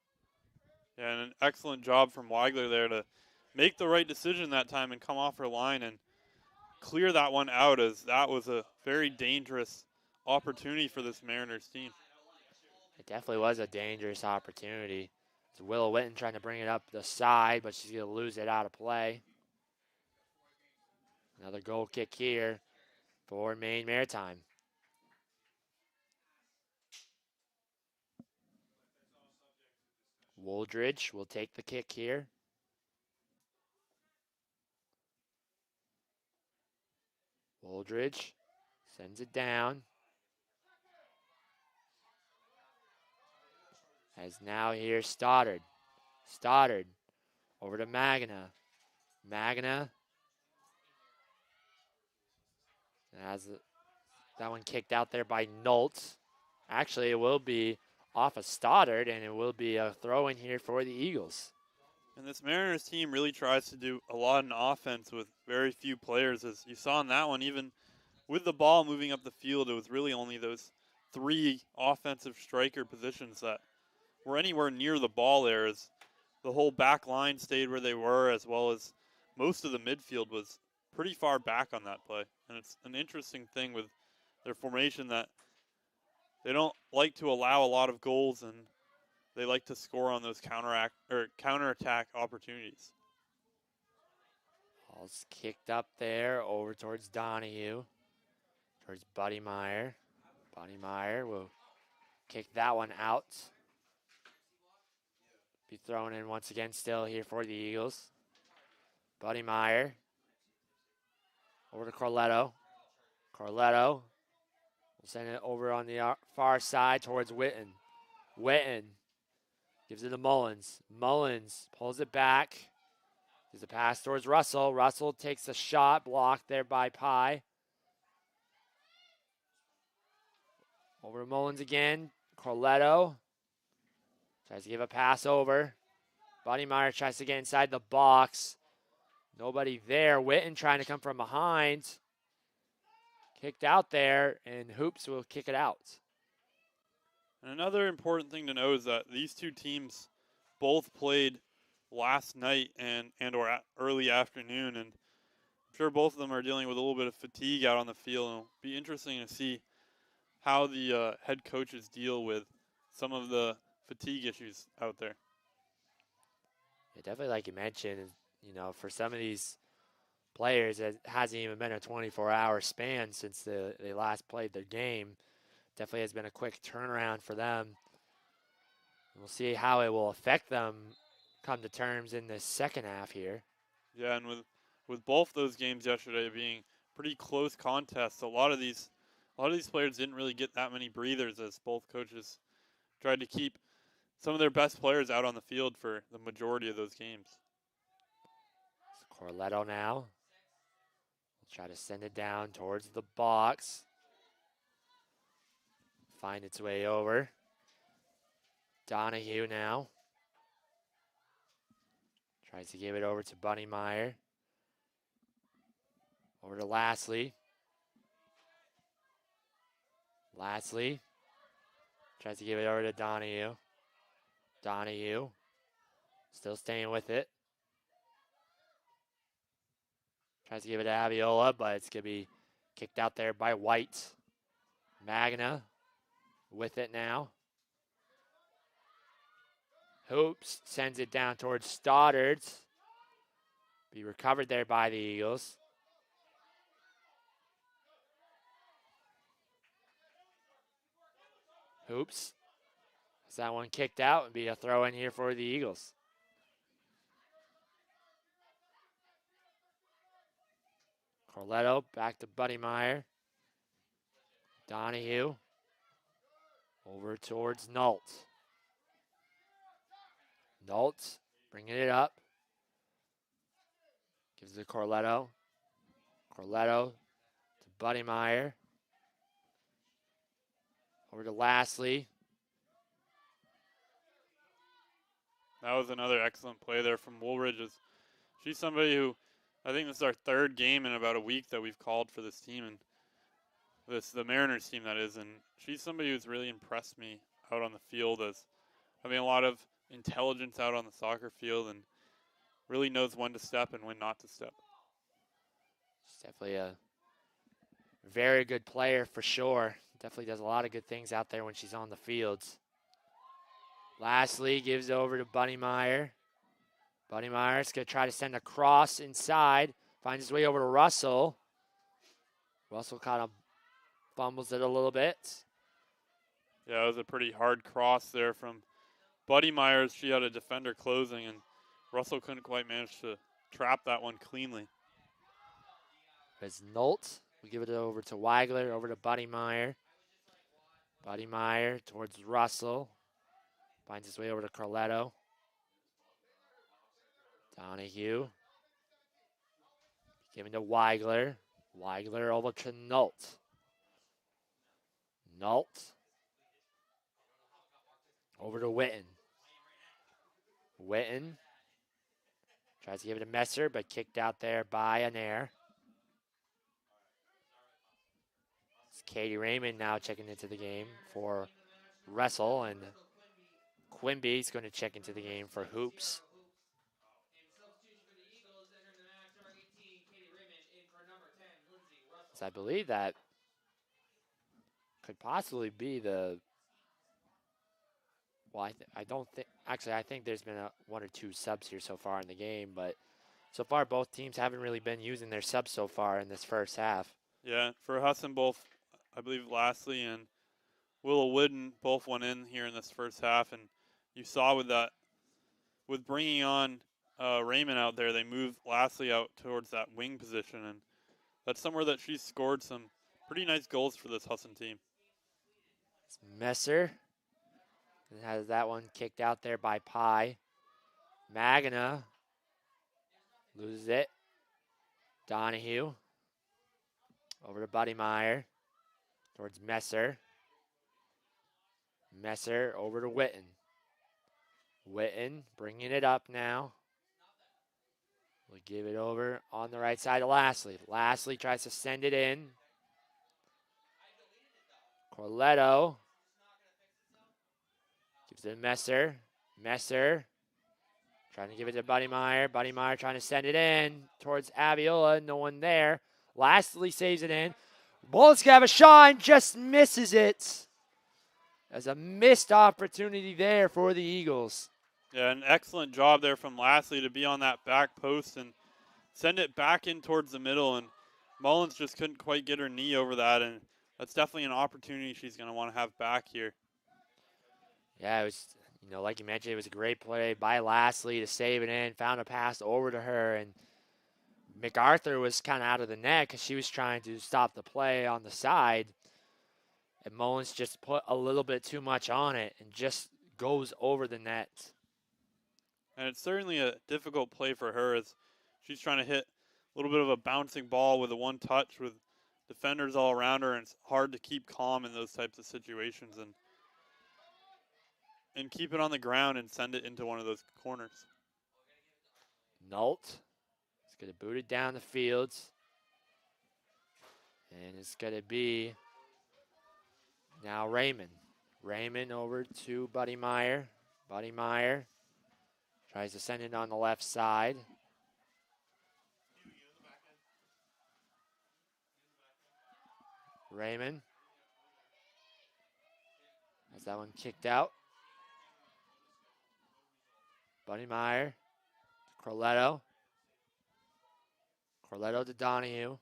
Yeah, and an excellent job from Weigler there to make the right decision that time and come off her line and clear that one out, as that was a very dangerous opportunity for this Mariners team. It definitely was a dangerous opportunity. It's Willow Witten trying to bring it up the side, but she's going to lose it out of play. Another goal kick here for Maine Maritime. Wooldridge will take the kick here. Wooldridge sends it down. As now here Stoddard. Stoddard over to Magna. Magna has that one kicked out there by Nolt. Actually, it will be off of Stoddard, and it will be a throw in here for the Eagles. And this Mariners team really tries to do a lot in offense with very few players. As you saw in that one, even with the ball moving up the field, it was really only those 3 offensive striker positions that were anywhere near the ball there, as the whole back line stayed where they were, as well as most of the midfield was pretty far back on that play. And it's an interesting thing with their formation that they don't like to allow a lot of goals, and they like to score on those counterattack opportunities. Ball's kicked up there over towards Donahue, towards Buddy Meyer. Buddy Meyer will kick that one out. Be thrown in once again still here for the Eagles. Buddy Meyer over to Corletto. Corletto will send it over on the far side towards Witten. Witten gives it to Mullins. Mullins pulls it back. Gives a pass towards Russell. Russell takes a shot, blocked there by Pye. Over to Mullins again. Corletto tries to give a pass over. Buddy Meyer tries to get inside the box. Nobody there. Witten trying to come from behind. Kicked out there, and Hoops will kick it out. And another important thing to know is that these two teams both played last night and or early afternoon, and I'm sure both of them are dealing with a little bit of fatigue out on the field. And it'll be interesting to see how the head coaches deal with some of the fatigue issues out there. Yeah, definitely, like you mentioned, for some of these players, it hasn't even been a 24-hour span since they last played their game. Definitely has been a quick turnaround for them. We'll see how it will affect them come to terms in the second half here. Yeah, and with both those games yesterday being pretty close contests, a lot of these players didn't really get that many breathers, as both coaches tried to keep some of their best players out on the field for the majority of those games. It's Corletto now. We'll try to send it down towards the box. Find its way over. Donahue now. Tries to give it over to Buddy Meyer. Over to Lastly. Lastly tries to give it over to Donahue. Donahue still staying with it. Tries to give it to Aviola, but it's going to be kicked out there by White. Magna with it now. Hoops sends it down towards Stoddard's. Be recovered there by the Eagles. Hoops. Is that one kicked out? Be a throw in here for the Eagles. Corletto back to Buddy Meyer. Donahue over towards Nault. Nault bringing it up. Gives it to Corletto. Corletto to Buddy Meyer. Over to Lastly. That was another excellent play there from Woolridge. She's somebody who, I think this is our third game in about a week that we've called for this team, and the Mariners team that is, and she's somebody who's really impressed me out on the field as having a lot of intelligence out on the soccer field and really knows when to step and when not to step. She's definitely a very good player for sure. Definitely does a lot of good things out there when she's on the fields. Lastly, gives over to Buddy Meyer. Buddy Meyer's going to try to send a cross inside. Finds his way over to Russell. Russell kind of fumbles it a little bit. Yeah, it was a pretty hard cross there from Buddy Myers. She had a defender closing, and Russell couldn't quite manage to trap that one cleanly. As Nault, we give it over to Weigler, over to Buddy Meyer. Buddy Meyer towards Russell. Finds his way over to Corletto. Donahue. Giving to Weigler. Weigler over to Nault. Nault. Over to Witten. Witten. Tries to give it to Messer, but kicked out there by Anair. It's Katie Raymond now checking into the game for Russell, and Quimby's going to check into the game for Hoops. So I believe that could possibly be the, well, I don't think, actually I think there's been one or two subs here so far in the game, but so far both teams haven't really been using their subs so far in this first half. Yeah, for Husson, both, I believe Lastly and Willow Wooden both went in here in this first half, and you saw with bringing on Raymond out there, they moved Lastly out towards that wing position, and that's somewhere that she's scored some pretty nice goals for this Husson team. It's Messer. And has that one kicked out there by Pye. Magana loses it. Donahue. Over to Buddy Meyer. Towards Messer. Messer over to Witten. Witten bringing it up now. We'll give it over on the right side to Lastly. Lastly tries to send it in. Corletto. Gives it to Messer. Messer trying to give it to Buddy Meyer. Buddy Meyer trying to send it in towards Aviola. No one there. Lastly saves it in. Bullets have a shot and just misses it. There's a missed opportunity there for the Eagles. Yeah, an excellent job there from Lastly to be on that back post and send it back in towards the middle. And Mullins just couldn't quite get her knee over that. And that's definitely an opportunity she's going to want to have back here. Yeah, it was, like you mentioned, it was a great play by Lastly to save it in. Found a pass over to her, and MacArthur was kind of out of the net because she was trying to stop the play on the side. And Mullins just put a little bit too much on it and just goes over the net. And it's certainly a difficult play for her as she's trying to hit a little bit of a bouncing ball with a one touch with defenders all around her, and it's hard to keep calm in those types of situations and keep it on the ground and send it into one of those corners. Nault is going to boot it down the fields. And it's going to be now Raymond. Raymond over to Buddy Meyer. Buddy Meyer tries to send it on the left side. Raymond. Has that one kicked out. Buddy Meyer, Corletto. Corletto to Donahue.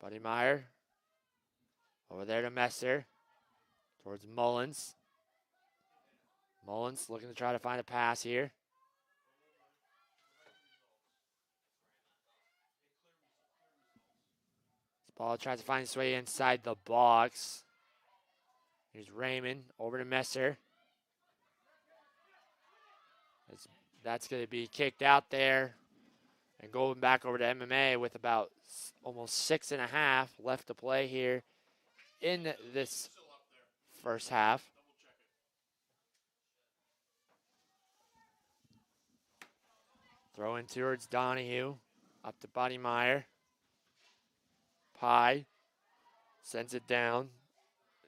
Buddy Meyer. Over there to Messer. Towards Mullins. Mullins looking to try to find a pass here. This ball tries to find its way inside the box. Here's Raymond over to Messer. That's going to be kicked out there. And going back over to MMA with about almost 6.5 left to play here in this first half. Throw in towards Donahue. Up to Buddy Meyer. Pye sends it down.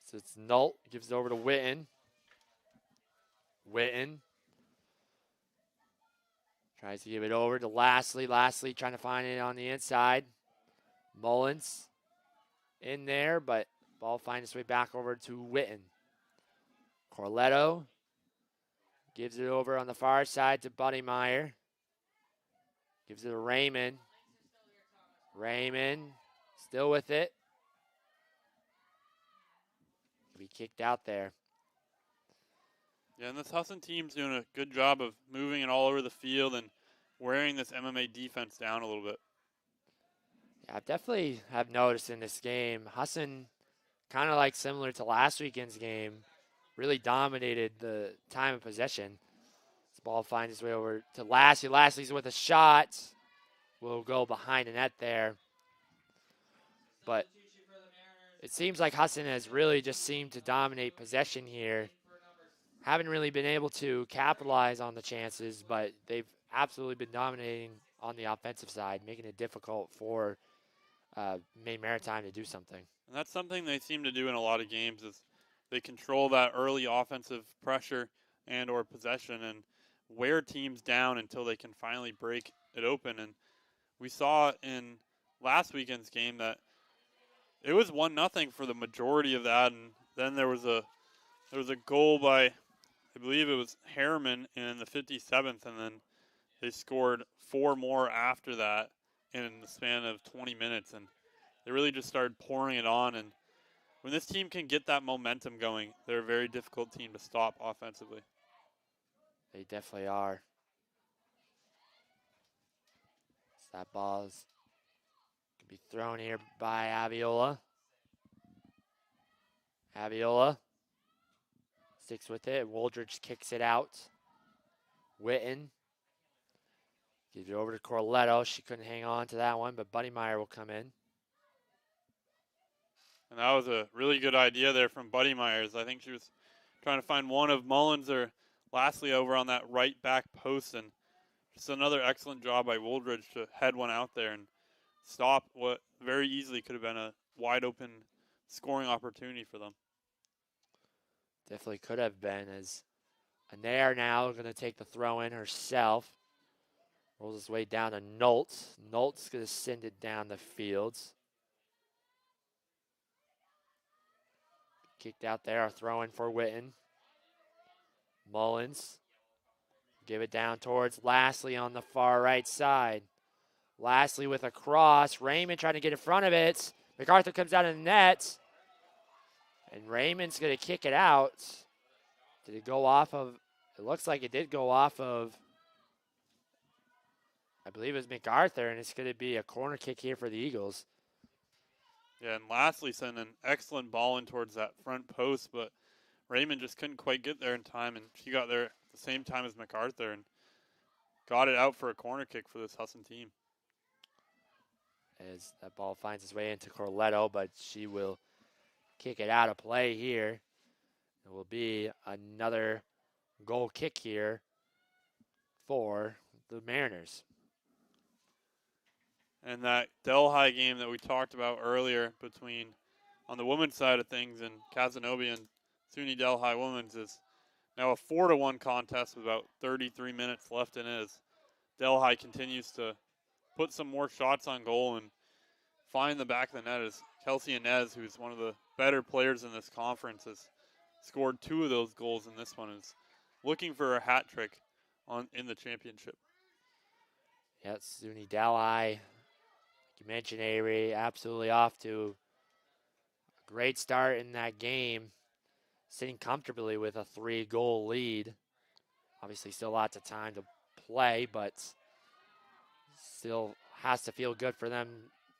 So it's Nault. Gives it over to Witten. Witten tries to give it over to Lastly. Lastly trying to find it on the inside. Mullins in there, but ball finds its way back over to Witten. Corletto gives it over on the far side to Buddy Meyer. Gives it to Raymond. Raymond still with it. Be kicked out there. Yeah, and this Husson team's doing a good job of moving it all over the field and wearing this MMA defense down a little bit. Yeah, I definitely have noticed in this game, Husson, kind of like similar to last weekend's game, really dominated the time of possession. This ball finds its way over to Lashley. Lashley's with a shot. Will go behind the net there. But it seems like Husson has really just seemed to dominate possession here. Haven't really been able to capitalize on the chances, but they've absolutely been dominating on the offensive side, making it difficult for Maine Maritime to do something. And that's something they seem to do in a lot of games is they control that early offensive pressure and or possession and wear teams down until they can finally break it open. And we saw in last weekend's game that it was 1-0 for the majority of that, and then there was a goal by, I believe it was Harriman in the 57th, and then they scored 4 more after that in the span of 20 minutes, and they really just started pouring it on. And when this team can get that momentum going, they're a very difficult team to stop offensively. They definitely are. So that ball is going to be thrown here by Abiola. Abiola sticks with it. Woldridge kicks it out. Witten gives it over to Corletto. She couldn't hang on to that one, but Buddy Meyer will come in. And that was a really good idea there from Buddy Myers. I think she was trying to find one of Mullins or Lastly over on that right back post, and just another excellent job by Woldridge to head one out there and stop what very easily could have been a wide open scoring opportunity for them. Definitely could have been, as Anair now going to take the throw in herself. Rolls his way down to Nault. Nault's going to send it down the fields. Kicked out there, a throw in for Witten. Mullins. Give it down towards Lastly on the far right side. Lastly with a cross. Raymond trying to get in front of it. MacArthur comes out of the net. And Raymond's going to kick it out. Did it go off of? It looks like it did go off of, I believe it was MacArthur, and it's going to be a corner kick here for the Eagles. Yeah, and Lastly sent an excellent ball in towards that front post, but Raymond just couldn't quite get there in time, and she got there at the same time as MacArthur and got it out for a corner kick for this Husson team. As that ball finds its way into Corletto, but she will kick it out of play here. It will be another goal kick here for the Mariners. And that Delhi game that we talked about earlier between, on the women's side of things, and Casanova and SUNY Delhi Women's is now a 4-1 contest with about 33 minutes left in it, as Delhi continues to put some more shots on goal and find the back of the net, as Kelsey Inez, who's one of the better players in this conference, has scored 2 of those goals in this one. Is looking for a hat trick in the championship. Yes, SUNY Delhi, like you mentioned, Avery, absolutely off to a great start in that game, sitting comfortably with a 3-goal lead. Obviously, still lots of time to play, but still has to feel good for them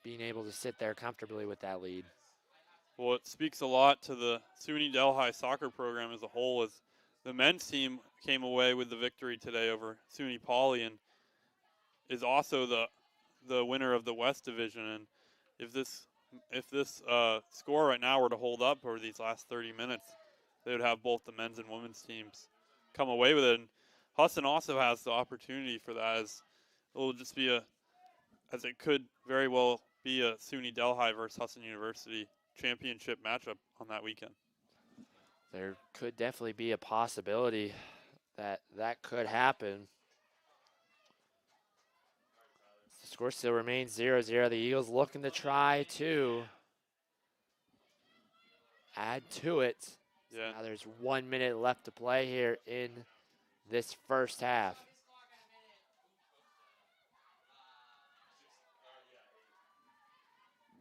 being able to sit there comfortably with that lead. Well, it speaks a lot to the SUNY Delhi soccer program as a whole, as the men's team came away with the victory today over SUNY Poly and is also the winner of the West Division. And if this score right now were to hold up over these last 30 minutes, they would have both the men's and women's teams come away with it. And Husson also has the opportunity for that, as it will just be as it could very well be a SUNY Delhi versus Husson University championship matchup on that weekend. There could definitely be a possibility that that could happen. The score still remains 0-0. The Eagles looking to try to add to it. Yeah. Now there's 1 minute left to play here in this first half.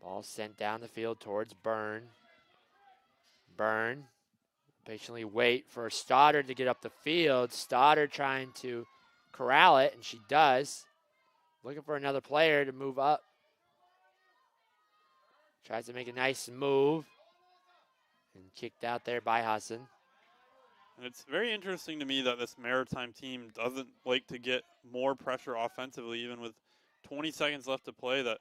Ball sent down the field towards Byrne. Byrne patiently wait for Stoddard to get up the field. Stoddard trying to corral it, and she does. Looking for another player to move up. Tries to make a nice move. And kicked out there by Husson. And it's very interesting to me that this Maritime team doesn't like to get more pressure offensively, even with 20 seconds left to play. That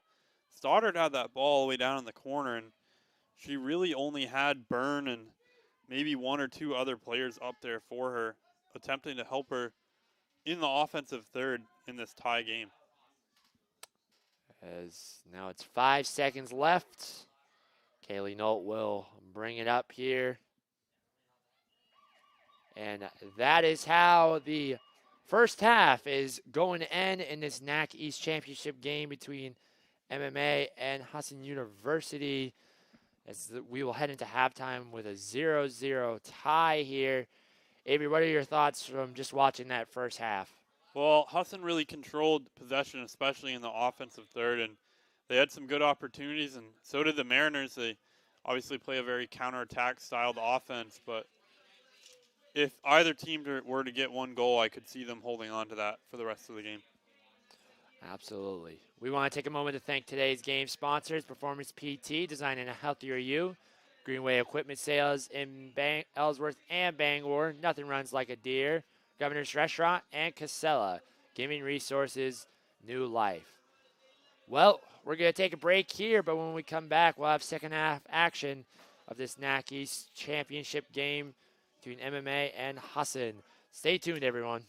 Stoddard had that ball all the way down in the corner, and she really only had Byrne and maybe 1 or 2 other players up there for her, attempting to help her in the offensive third in this tie game. As now it's 5 seconds left. Kaylee Nolt will bring it up here. And that is how the first half is going to end in this NAC East Championship game between MMA and Husson University. As we will head into halftime with a 0-0 tie here. Avery, what are your thoughts from just watching that first half? Well, Husson really controlled possession, especially in the offensive third, and they had some good opportunities, and so did the Mariners. They obviously play a very counterattack styled offense, but if either team were to get 1 goal, I could see them holding on to that for the rest of the game. Absolutely. We want to take a moment to thank today's game sponsors, Performance PT, designing a healthier you, Greenway Equipment Sales in Ellsworth and Bangor, nothing runs like a deer, Governor's Restaurant, and Casella, giving resources new life. Well, we're going to take a break here, but when we come back, we'll have second half action of this NAC East Championship game between MMA and Husson. Stay tuned, everyone.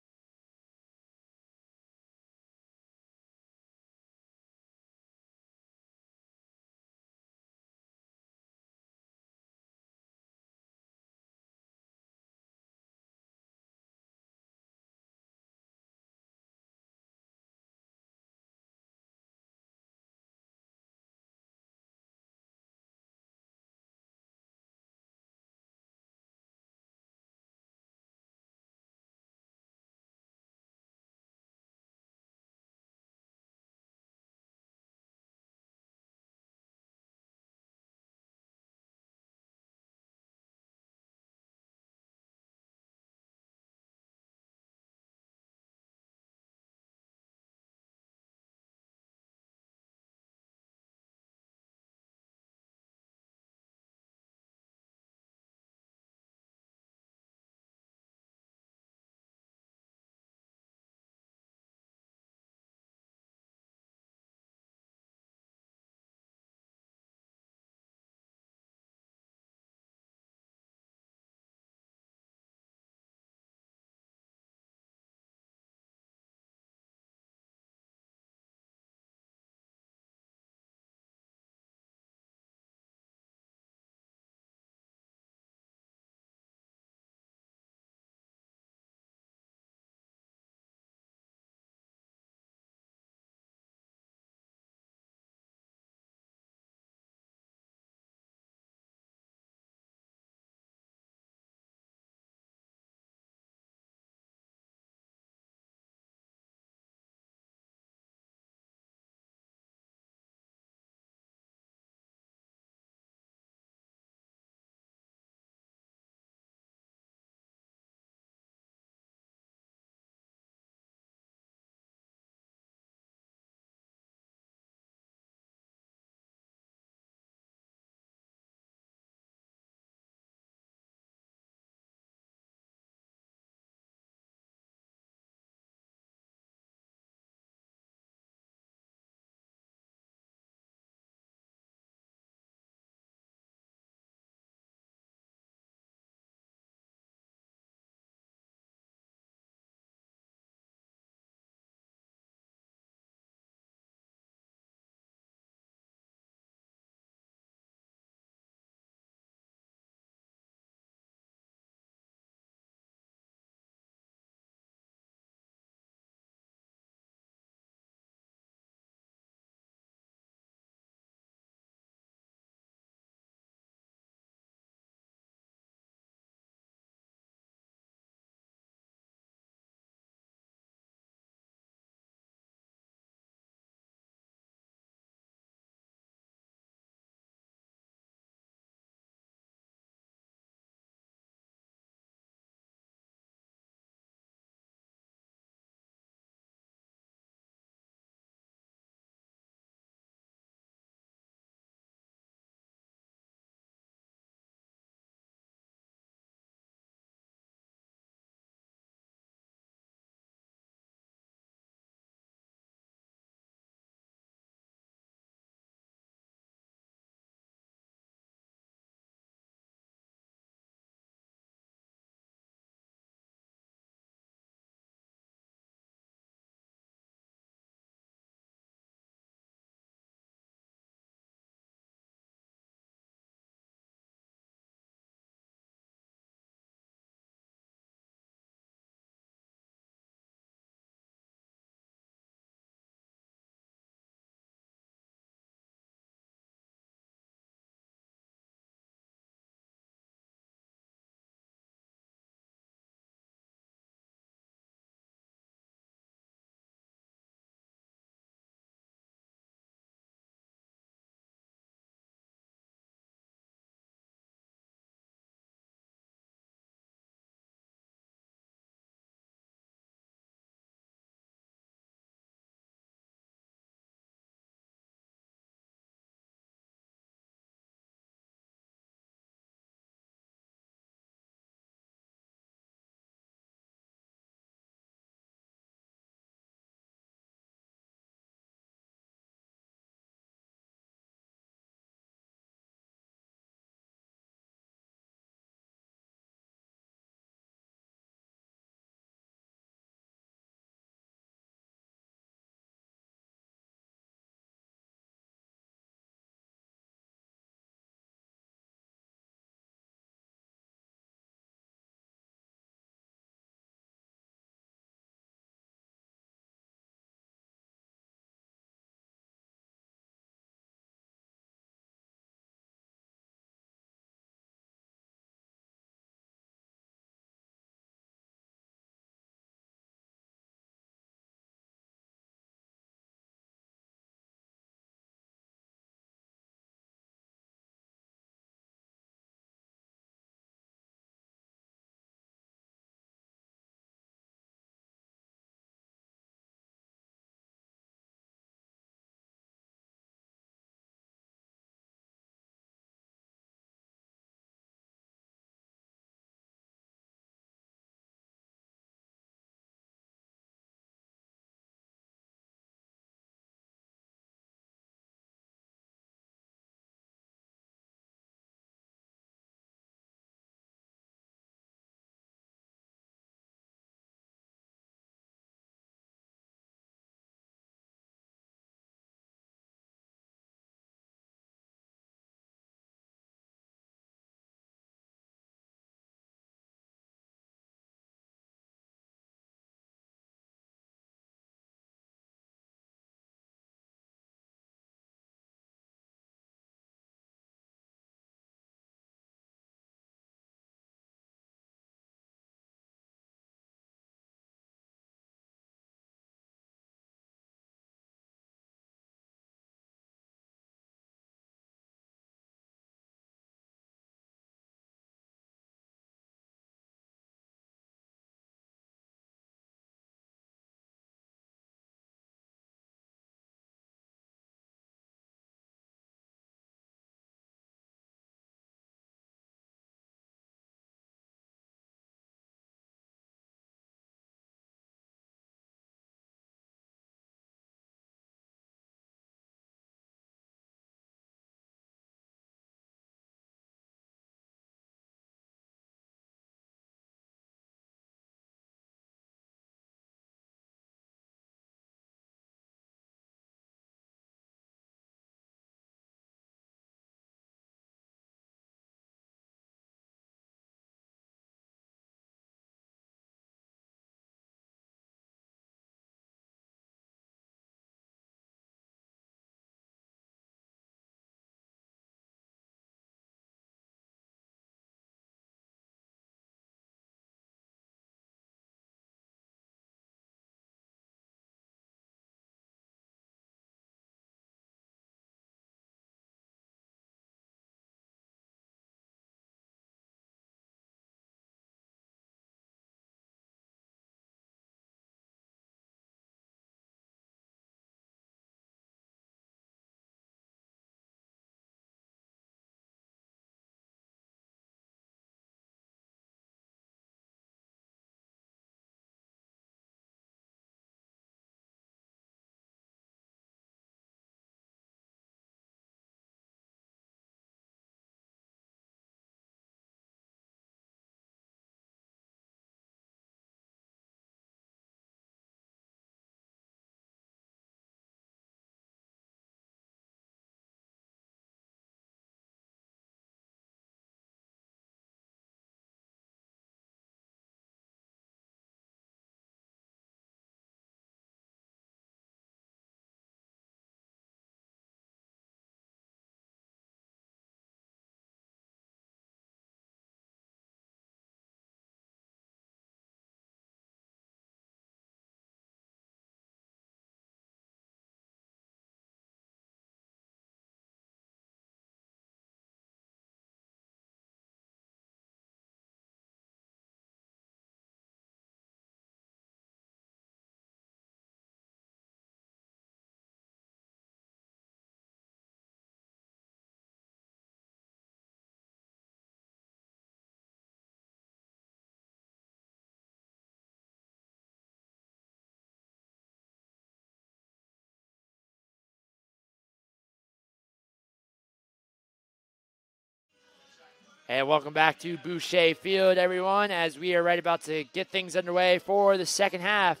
And welcome back to Boucher Field, everyone, as we are right about to get things underway for the second half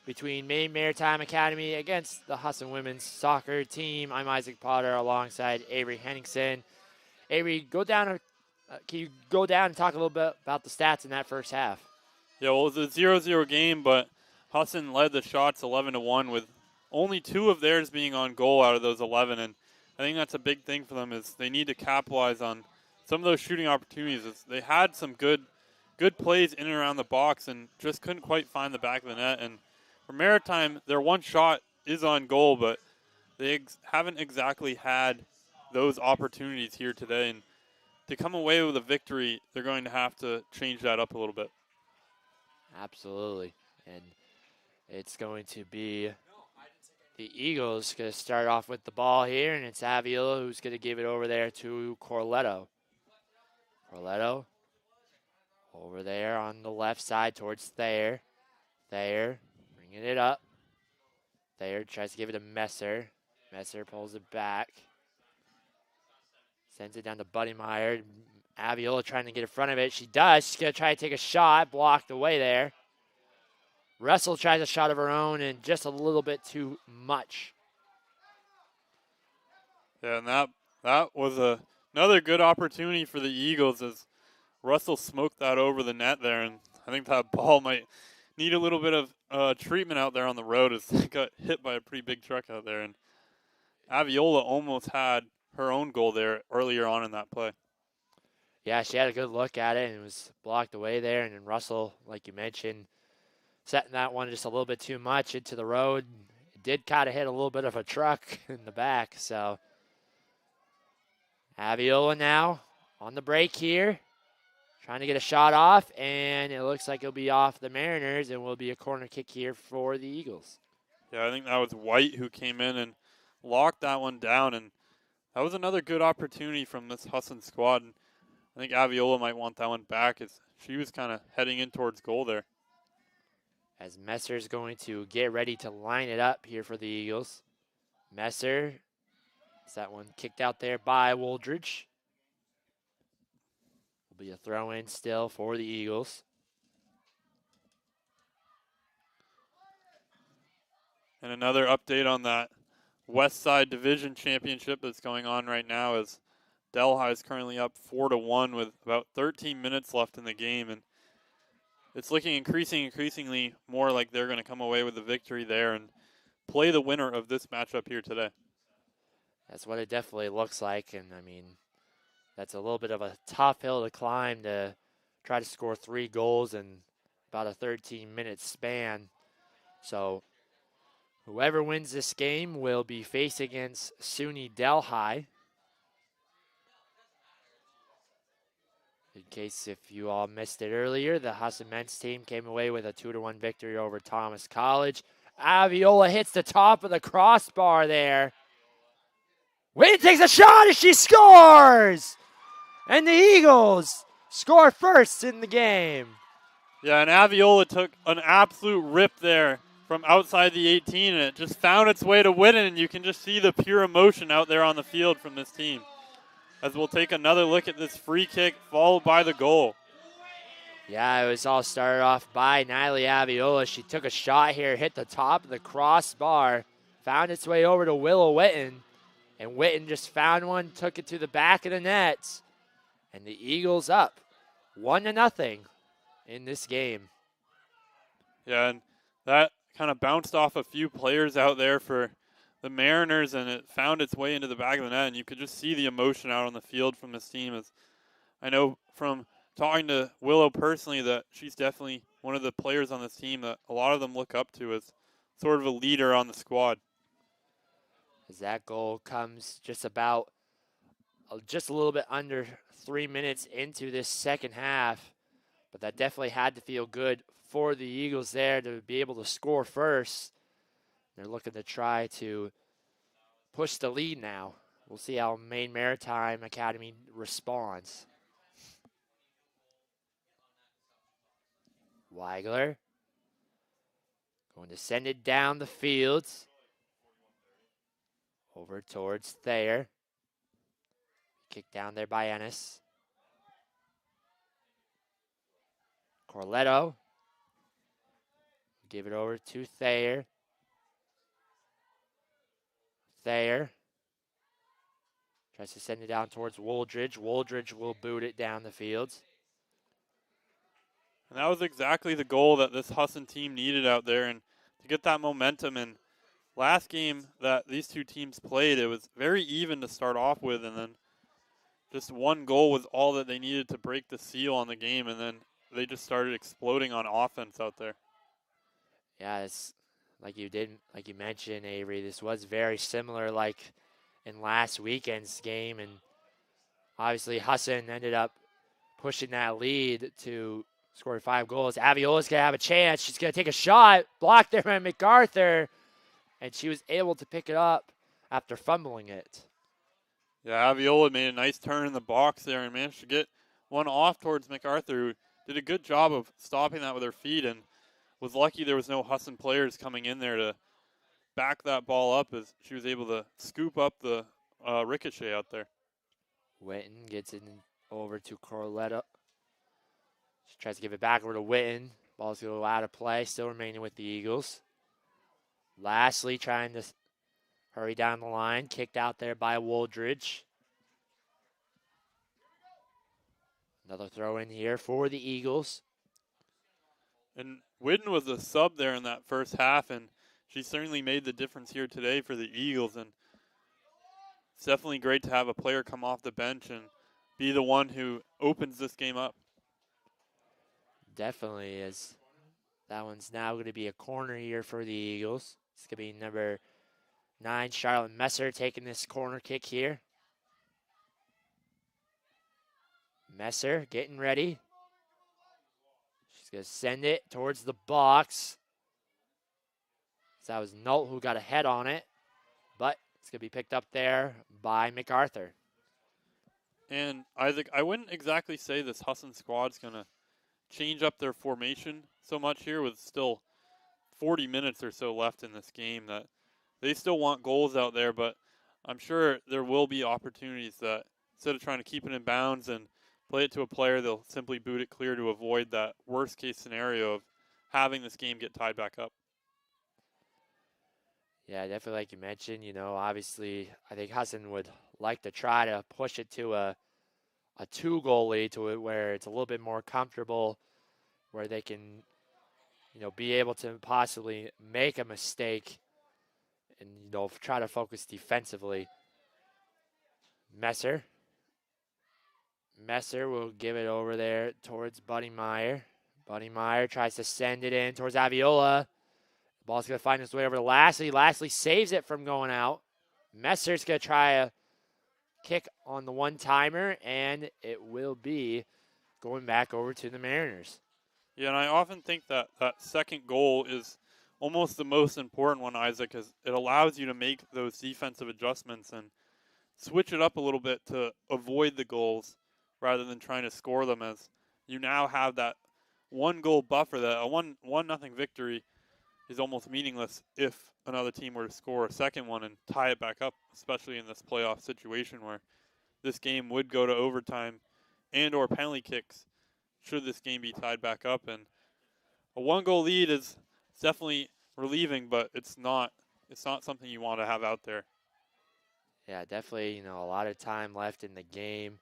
between Maine Maritime Academy against the Husson women's soccer team. I'm Isaac Potter alongside Avery Henningsen. Avery, can you go down and talk a little bit about the stats in that first half? Yeah, well, it was a 0-0 game, but Husson led the shots 11-1 with only 2 of theirs being on goal out of those 11, and I think that's a big thing for them is they need to capitalize on some of those shooting opportunities. They had some good plays in and around the box and just couldn't quite find the back of the net. And for Maritime, their one shot is on goal, but they haven't exactly had those opportunities here today. And to come away with a victory, they're going to have to change that up a little bit. Absolutely. And it's going to be the Eagles going to start off with the ball here, and it's Aviola who's going to give it over there to Corletto. Corletto over there on the left side towards Thayer. Thayer bringing it up. Thayer tries to give it to Messer. Messer pulls it back. Sends it down to Buddymeyer. Aviola trying to get in front of it. She does. She's going to try to take a shot. Blocked away there. Russell tries a shot of her own and just a little bit too much. Yeah, and that was another good opportunity for the Eagles as Russell smoked that over the net there, and I think that ball might need a little bit of treatment out there on the road as it got hit by a pretty big truck out there. And Aviola almost had her own goal there earlier on in that play. Yeah, she had a good look at it and it was blocked away there. And then Russell, like you mentioned, setting that one just a little bit too much into the road. It did kind of hit a little bit of a truck in the back. So Aviola now on the break here. Trying to get a shot off, and it looks like it'll be off the Mariners and will be a corner kick here for the Eagles. Yeah, I think that was White who came in and locked that one down, and that was another good opportunity from this Husson squad. And I think Aviola might want that one back as she was kind of heading in towards goal there. As Messer's going to get ready to line it up here for the Eagles. Messer, is that one kicked out there by Woldridge. Will be a throw-in still for the Eagles. And another update on that West Side Division Championship that's going on right now is Delhi is currently up 4-1 with about 13 minutes left in the game, and it's looking increasingly more like they're going to come away with the victory there and play the winner of this matchup here today. That's what it definitely looks like, and I mean, that's a little bit of a tough hill to climb to try to score 3 goals in about a 13-minute span. So whoever wins this game will be facing against SUNY Delhi. In case if you all missed it earlier, the Husson men's team came away with a 2-1 victory over Thomas College. Aviola hits the top of the crossbar there. Wade takes a shot and she scores! And the Eagles score first in the game. Yeah, and Aviola took an absolute rip there from outside the 18, and it just found its way to Whitten, and you can just see the pure emotion out there on the field from this team. As we'll take another look at this free kick followed by the goal. Yeah, it was all started off by Niley Aviola. She took a shot here, hit the top of the crossbar, found its way over to Willow Whitten, and Whitten just found one, took it to the back of the net, and the Eagles up 1-0 in this game. Yeah, and that kind of bounced off a few players out there for the Mariners, and it found its way into the back of the net, and you could just see the emotion out on the field from this team. As I know from talking to Willow personally that she's definitely one of the players on this team that a lot of them look up to as sort of a leader on the squad. As that goal comes just a little bit under 3 minutes into this second half, but that definitely had to feel good for the Eagles there to be able to score first. They're looking to try to push the lead now. We'll see how Maine Maritime Academy responds. Weigler going to send it down the field. Over towards Thayer. Kicked down there by Ennis. Corletto. Give it over to Thayer. Thayer tries to send it down towards Wooldridge. Wooldridge will boot it down the field. And that was exactly the goal that this Husson team needed out there, and to get that momentum. And last game that these two teams played, it was very even to start off with, and then just one goal was all that they needed to break the seal on the game, and then they just started exploding on offense out there. Yeah, it's like you mentioned, Avery, this was very similar like in last weekend's game, and obviously Husson ended up pushing that lead to score 5 goals. Aviola's going to have a chance. She's going to take a shot, blocked there by MacArthur, and she was able to pick it up after fumbling it. Yeah, Aviola made a nice turn in the box there and managed to get one off towards MacArthur, who did a good job of stopping that with her feet, and was lucky there was no Husson players coming in there to back that ball up as she was able to scoop up the ricochet out there. Witten gets it over to Corletto. She tries to give it back over to Witten. Ball's going to go out of play, still remaining with the Eagles. Lastly, trying to hurry down the line, kicked out there by Wooldridge. Another throw in here for the Eagles. And Whidden was a sub there in that first half, and she certainly made the difference here today for the Eagles. And it's definitely great to have a player come off the bench and be the one who opens this game up. Definitely is. That one's now going to be a corner here for the Eagles. It's going to be number 9, Charlotte Messer, taking this corner kick here. Messer getting ready. She's going to send it towards the box. So that was Nolt who got a head on it, but it's going to be picked up there by MacArthur. And Isaac, I wouldn't exactly say this Husson squad's going to change up their formation so much here with still 40 minutes or so left in this game, that they still want goals out there, but I'm sure there will be opportunities that instead of trying to keep it in bounds and play it to a player, they'll simply boot it clear to avoid that worst case scenario of having this game get tied back up. Yeah, definitely like you mentioned, obviously I think Husson would like to try to push it to a 2-goal lead to it where it's a little bit more comfortable, where they can, be able to possibly make a mistake and, try to focus defensively. Messer will give it over there towards Buddy Meyer. Buddy Meyer tries to send it in towards Aviola. The ball's going to find its way over to Lastly. Lastly saves it from going out. Messer's going to try a kick on the one-timer, and it will be going back over to the Mariners. Yeah, and I often think that that second goal is almost the most important one, Isaac, as it allows you to make those defensive adjustments and switch it up a little bit to avoid the goals rather than trying to score them, as you now have that 1-goal buffer. That a 1-0 victory is almost meaningless if another team were to score a second one and tie it back up, especially in this playoff situation where this game would go to overtime and or penalty kicks should this game be tied back up. And a 1-goal lead is definitely relieving, but it's not something you want to have out there. Yeah, definitely, a lot of time left in the game.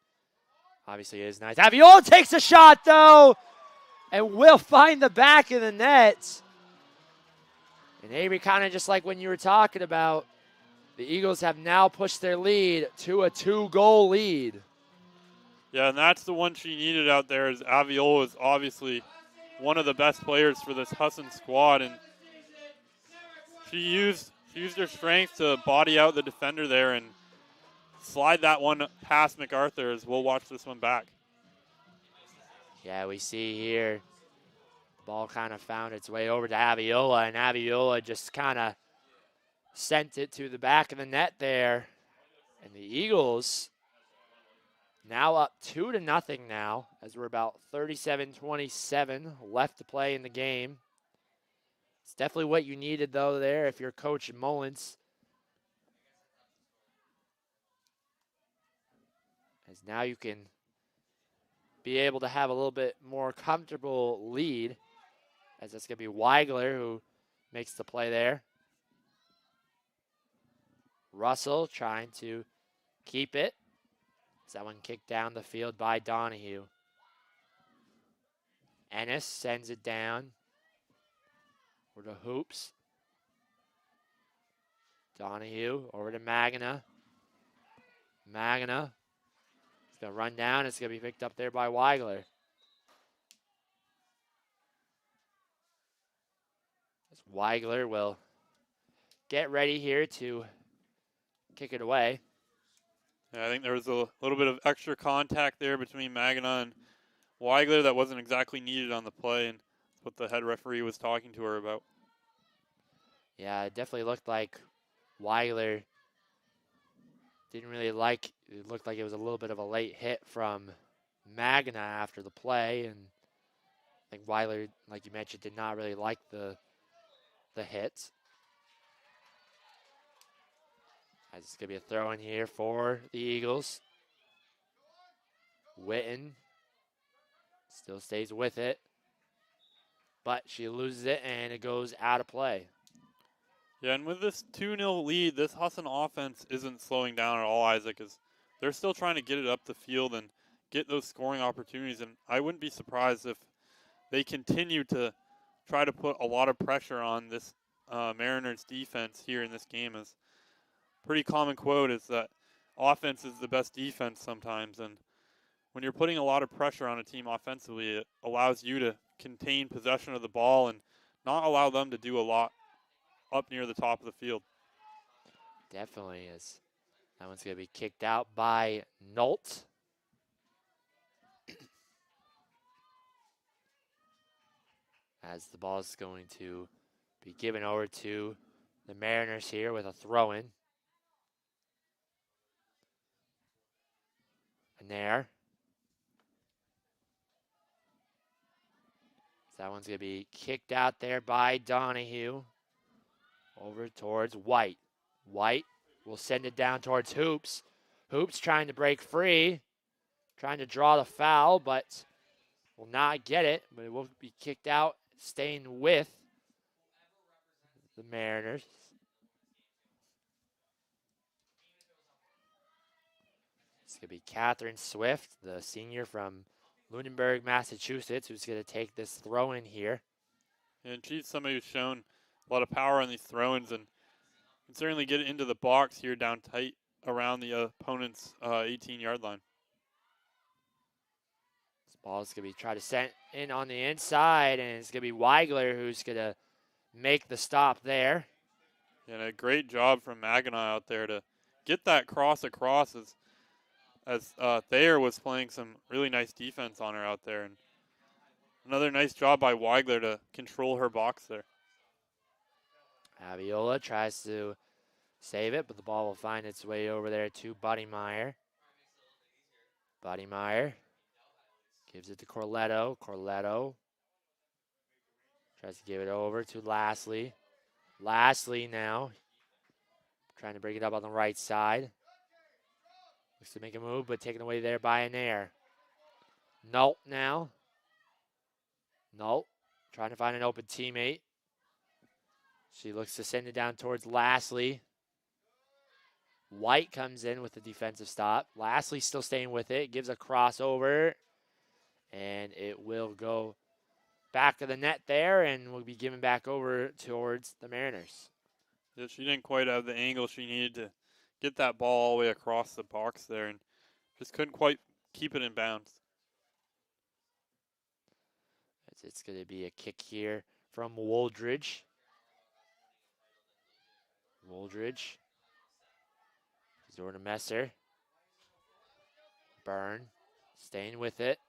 Obviously, it is nice. Aviola takes a shot, though, and will find the back of the net. And Avery, kind of just like when you were talking about, the Eagles have now pushed their lead to a 2-goal lead. Yeah, and that's the one she needed out there, as Aviola is obviously one of the best players for this Husson squad, and she used her strength to body out the defender there and slide that one past MacArthur, as we'll watch this one back. Yeah, we see here the ball kind of found its way over to Aviola, and Aviola just kind of sent it to the back of the net there. And the Eagles now up 2-0 now, as we're about 37-27 left to play in the game. It's definitely what you needed, though, there if you're Coach Mullins. As now you can be able to have a little bit more comfortable lead, as that's going to be Weigler who makes the play there. Russell trying to keep it. That one kicked down the field by Donahue. Ennis sends it down for the Hoops. Donahue over to Magana. Magana. It's going to run down. It's going to be picked up there by Weigler. Weigler will get ready here to kick it away. Yeah, I think there was a little bit of extra contact there between Magana and Weigler that wasn't exactly needed on the play, and that's what the head referee was talking to her about. Yeah, it definitely looked like Weigler didn't really like, it looked like it was a little bit of a late hit from Magana after the play, and I think Weigler, like you mentioned, did not really like the hits. As it's going to be a throw in here for the Eagles. Witten still stays with it, but she loses it and it goes out of play. Yeah, and with this 2-0 lead, this Husson offense isn't slowing down at all, Isaac, as they're still trying to get it up the field and get those scoring opportunities, and I wouldn't be surprised if they continue to try to put a lot of pressure on this Mariners defense here in this game. As pretty common quote is that offense is the best defense sometimes, and when you're putting a lot of pressure on a team offensively, it allows you to contain possession of the ball and not allow them to do a lot up near the top of the field. Definitely is. That one's going to be kicked out by Nolt. As the ball is going to be given over to the Mariners here with a throw-in. And there. So that one's going to be kicked out there by Donahue. Over towards White. White will send it down towards Hoops. Hoops trying to break free. Trying to draw the foul, but will not get it. But it will be kicked out, staying with the Mariners. It's going to be Catherine Swift, the senior from Lunenburg, Massachusetts, who's going to take this throw in here. And she's somebody who's shown a lot of power on these throw-ins and can certainly get it into the box here down tight around the opponent's 18-yard line. This ball is going to be tried to send in on the inside, and it's going to be Weigler who's going to make the stop there. And a great job from Magana out there to get that cross across as Thayer was playing some really nice defense on her out there. And another nice job by Weigler to control her box there. Aviola tries to save it, but the ball will find its way over there to Buddy Meyer. Buddy Meyer gives it to Corletto. Corletto tries to give it over to Lastly. Lastly now trying to bring it up on the right side. Looks to make a move, but taken away there by Anair. Nolt now. Nolt trying to find an open teammate. She looks to send it down towards Lastly. White comes in with the defensive stop. Lastly still staying with it. Gives a crossover. And it will go back of the net there and will be given back over towards the Mariners. Yeah, she didn't quite have the angle she needed to get that ball all the way across the box there and just couldn't quite keep it in bounds. It's going to be a kick here from Woldridge. Woldridge. Over to Messer. Byrne staying with it.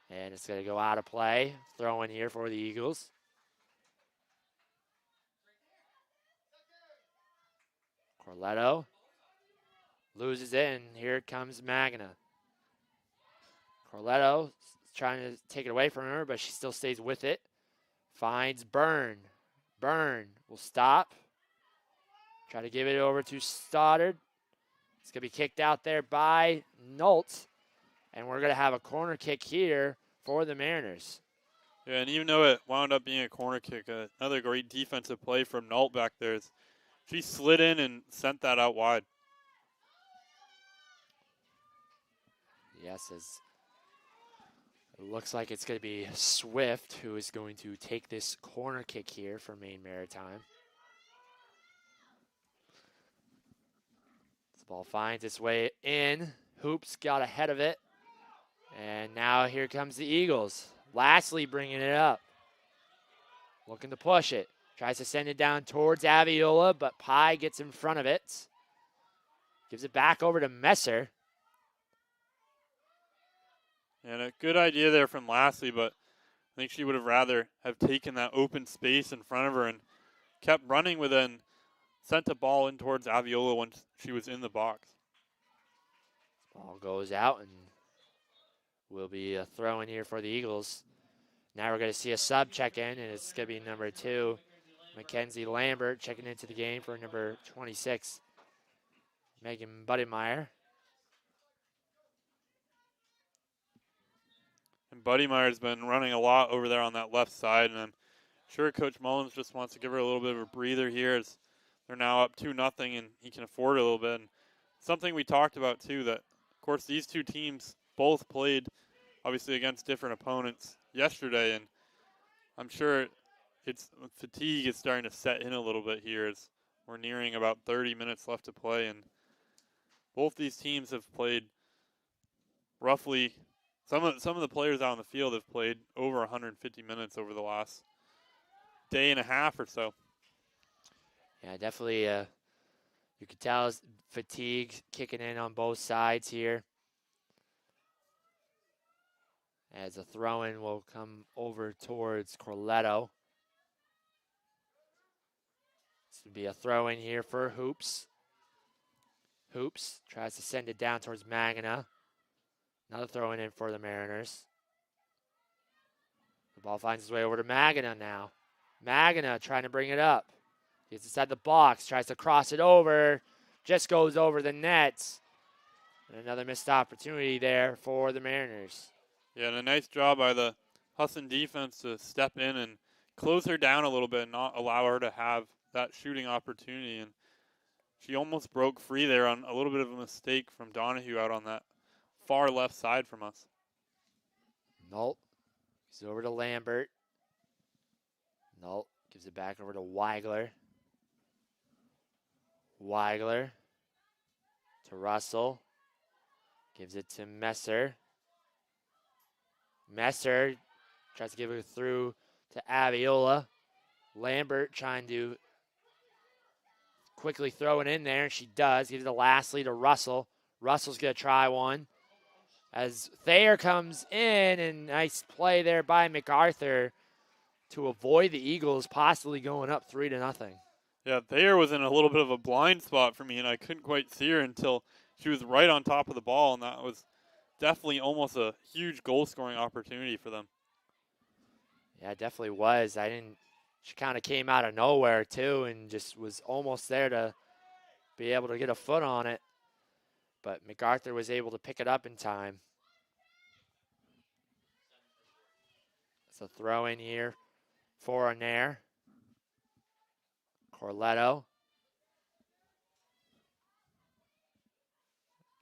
And it's going to go out of play. Throw in here for the Eagles. Corletto loses it, and here comes Magana. Corletto trying to take it away from her, but she still stays with it. Finds Byrne. Byrne will stop. Try to give it over to Stoddard. It's going to be kicked out there by Nolt And we're going to have a corner kick here for the Mariners. Yeah, and even though it wound up being a corner kick, another great defensive play from Nault back there. She slid in and sent that out wide. Yes, as it looks like it's going to be Swift who is going to take this corner kick here for Maine Maritime. This ball finds its way in. Hoops got ahead of it. And now here comes the Eagles. Lastly bringing it up. Looking to push it. Tries to send it down towards Aviola, but Pye gets in front of it. Gives it back over to Messer. And a good idea there from Lastly, but I think she would have rather have taken that open space in front of her and kept running with it and sent the ball in towards Aviola once she was in the box. Ball goes out and will be a throw in here for the Eagles. Now we're going to see a sub check in, and it's going to be number 2, Mackenzie Lambert, checking into the game for number 26, Megan Buddemeyer. And Buddymeyer's been running a lot over there on that left side, and I'm sure Coach Mullins just wants to give her a little bit of a breather here as they're now up 2-0, and he can afford it a little bit. And something we talked about, too, that, of course, these two teams both played, obviously, against different opponents yesterday, and I'm sure fatigue is starting to set in a little bit here as we're nearing about 30 minutes left to play, and both these teams have played roughly. Some of the players out on the field have played over 150 minutes over the last day and a half or so. Yeah, definitely. You could tell fatigue kicking in on both sides here. As a throw-in will come over towards Corletto. This would be a throw-in here for Hoops. Hoops tries to send it down towards Magna. Another throw-in for the Mariners. The ball finds its way over to Magna now. Magna trying to bring it up. Gets inside the box, tries to cross it over. Just goes over the net. And another missed opportunity there for the Mariners. Yeah, and a nice job by the Husson defense to step in and close her down a little bit and not allow her to have that shooting opportunity. And she almost broke free there on a little bit of a mistake from Donahue out on that far left side from us. Nault gives it over to Lambert. Nault gives it back over to Weigler. Weigler to Russell. Gives it to Messer. Messer tries to give it through to Aviola. Lambert trying to quickly throw it in there, and she does. Gives it lastly to Russell. Russell's going to try one. As Thayer comes in, and nice play there by MacArthur to avoid the Eagles possibly going up 3-0. Yeah, Thayer was in a little bit of a blind spot for me, and I couldn't quite see her until she was right on top of the ball, and that was definitely almost a huge goal-scoring opportunity for them. Yeah, it definitely was. She kind of came out of nowhere, too, and just was almost there to be able to get a foot on it. But MacArthur was able to pick it up in time. It's a throw in here for Nair. Corletto.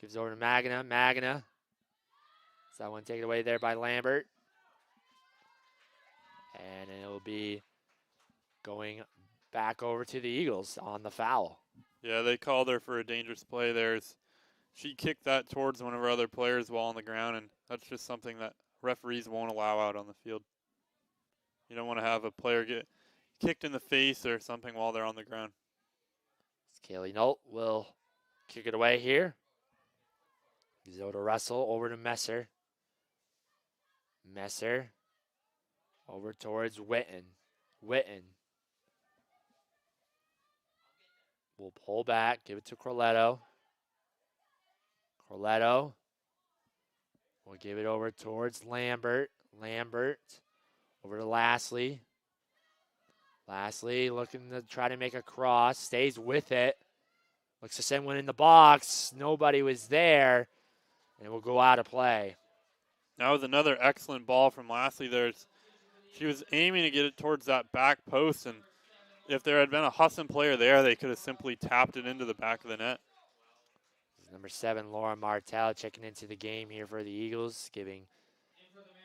Gives over to Magna. Magna. So that one taken away there by Lambert. And it will be going back over to the Eagles on the foul. Yeah, they called her for a dangerous play there. She kicked that towards one of our other players while on the ground, and that's just something that referees won't allow out on the field. You don't want to have a player get kicked in the face or something while they're on the ground. Kaylee Nault will kick it away here. Gives it over to Russell, over to Messer. Messer over towards Witten. Witten will pull back, give it to Corletto. Corletto will give it over towards Lambert. Lambert over to Lastly. Lastly looking to try to make a cross. Stays with it. Looks to send one in the box. Nobody was there. And it will go out of play. That was another excellent ball from Lashley there. She was aiming to get it towards that back post, and if there had been a Husson player there, they could have simply tapped it into the back of the net. Number 7, Laura Martel, checking into the game here for the Eagles, giving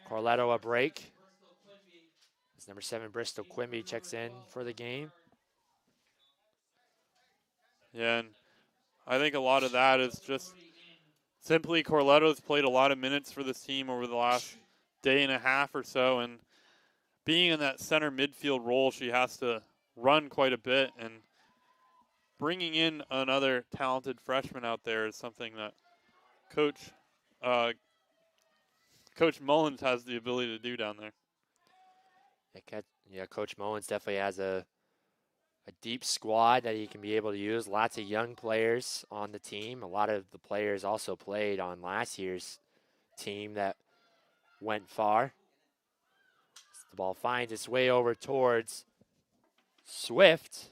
Corletto a break. As number 7, Bristol Quimby checks in for the game. Yeah, and I think a lot of that is just simply Corletto's played a lot of minutes for this team over the last day and a half or so, and being in that center midfield role, she has to run quite a bit, and bringing in another talented freshman out there is something that Coach Mullins has the ability to do down there. Yeah, Coach Mullins definitely has a deep squad that he can be able to use. Lots of young players on the team. A lot of the players also played on last year's team that went far. As the ball finds its way over towards Swift.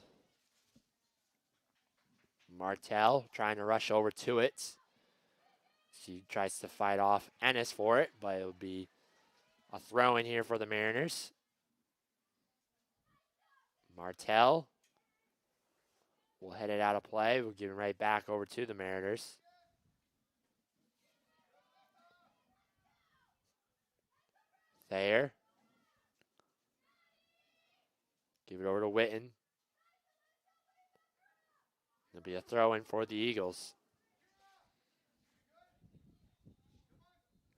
Martel trying to rush over to it. She tries to fight off Ennis for it, but it will be a throw in here for the Mariners. Martel will head it out of play. We'll give it right back over to the Mariners. Thayer. Give it over to Witten. There'll be a throw in for the Eagles.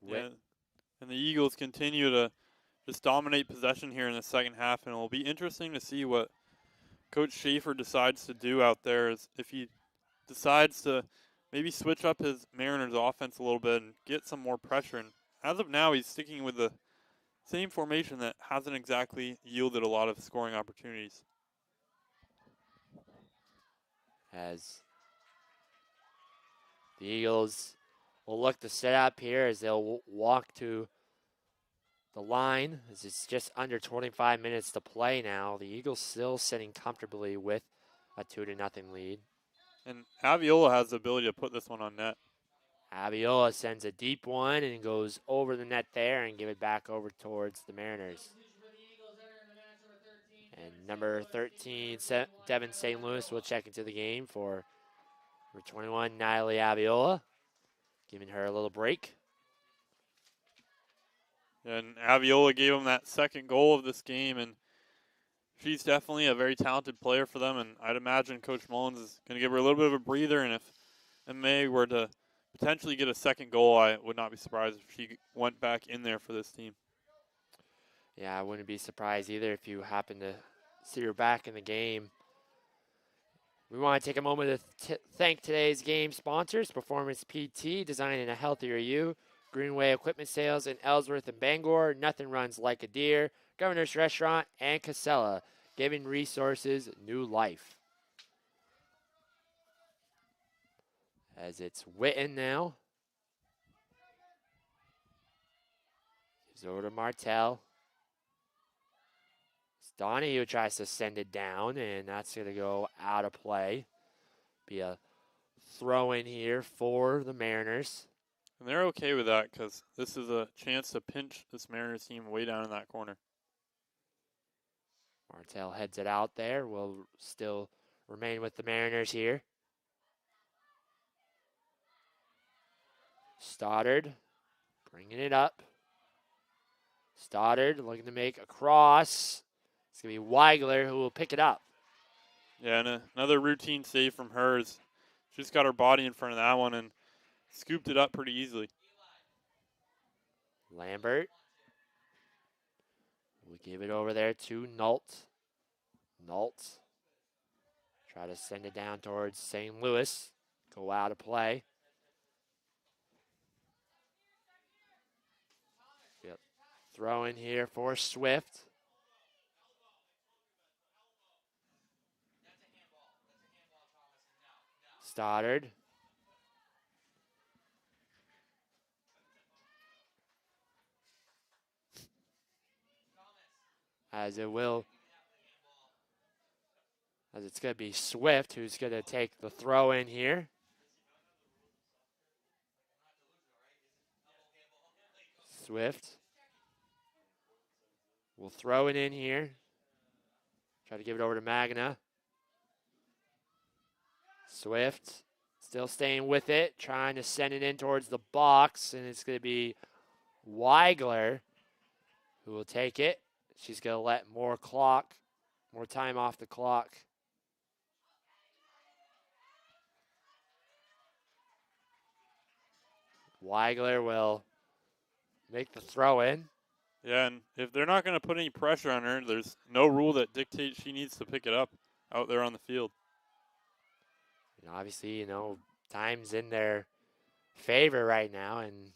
Yeah, and the Eagles continue to just dominate possession here in the second half, and it'll be interesting to see what Coach Schaefer decides to do out there. Is if he decides to maybe switch up his Mariners offense a little bit and get some more pressure. And as of now, he's sticking with the same formation that hasn't exactly yielded a lot of scoring opportunities. As the Eagles will look to set up here as they'll walk to the line, as it's just under 25 minutes to play now. The Eagles still sitting comfortably with a 2-0 lead. And Aviola has the ability to put this one on net. Aviola sends a deep one and goes over the net there and give it back over towards the Mariners. And number 13, Devin St. Louis will check into the game for number 21, Natalie Aviola, giving her a little break. And Aviola gave him that second goal of this game, and she's definitely a very talented player for them, and I'd imagine Coach Mullins is going to give her a little bit of a breather, and if May were to potentially get a second goal, I would not be surprised if she went back in there for this team. Yeah, I wouldn't be surprised either if you happen to see her back in the game. We want to take a moment to thank today's game sponsors, Performance PT, designing a healthier you, Greenway Equipment Sales in Ellsworth and Bangor, Nothing Runs Like a Deer, Governor's Restaurant, and Casella, giving resources new life. As it's Witten now. Gives over to Martel. It's Donahue tries to send it down, and that's going to go out of play. Be a throw in here for the Mariners. And they're okay with that because this is a chance to pinch this Mariners team way down in that corner. Martel heads it out there. Will still remain with the Mariners here. Stoddard bringing it up. Stoddard looking to make a cross. It's going to be Weigler who will pick it up. Yeah, and another routine save from her. She's got her body in front of that one and scooped it up pretty easily. Lambert will give it over there to Nault. Nault try to send it down towards St. Louis. Go out of play. Yep. Throw in here for Swift. Stoddard. As it's going to be Swift who's going to take the throw in here. Swift will throw it in here. Try to give it over to Magna. Swift still staying with it, trying to send it in towards the box, and it's going to be Weigler who will take it. She's going to let more time off the clock. Weigler will make the throw in. Yeah, and if they're not going to put any pressure on her, there's no rule that dictates she needs to pick it up out there on the field. And obviously, time's in their favor right now, and,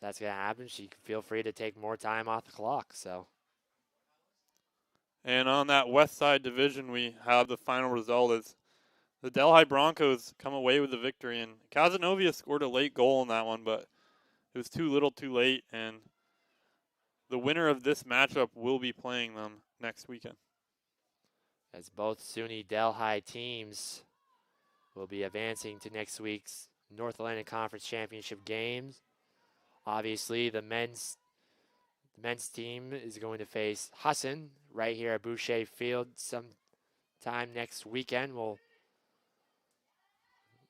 that's going to happen. She can feel free to take more time off the clock, so. And on that West Side division, we have the final result is the Delhi Broncos come away with the victory, and Casanova scored a late goal in that one, but it was too little too late, and the winner of this matchup will be playing them next weekend. As both SUNY Delhi teams will be advancing to next week's North Atlantic Conference Championship games. Obviously, the men's team is going to face Husson right here at Boucher Field sometime next weekend. We'll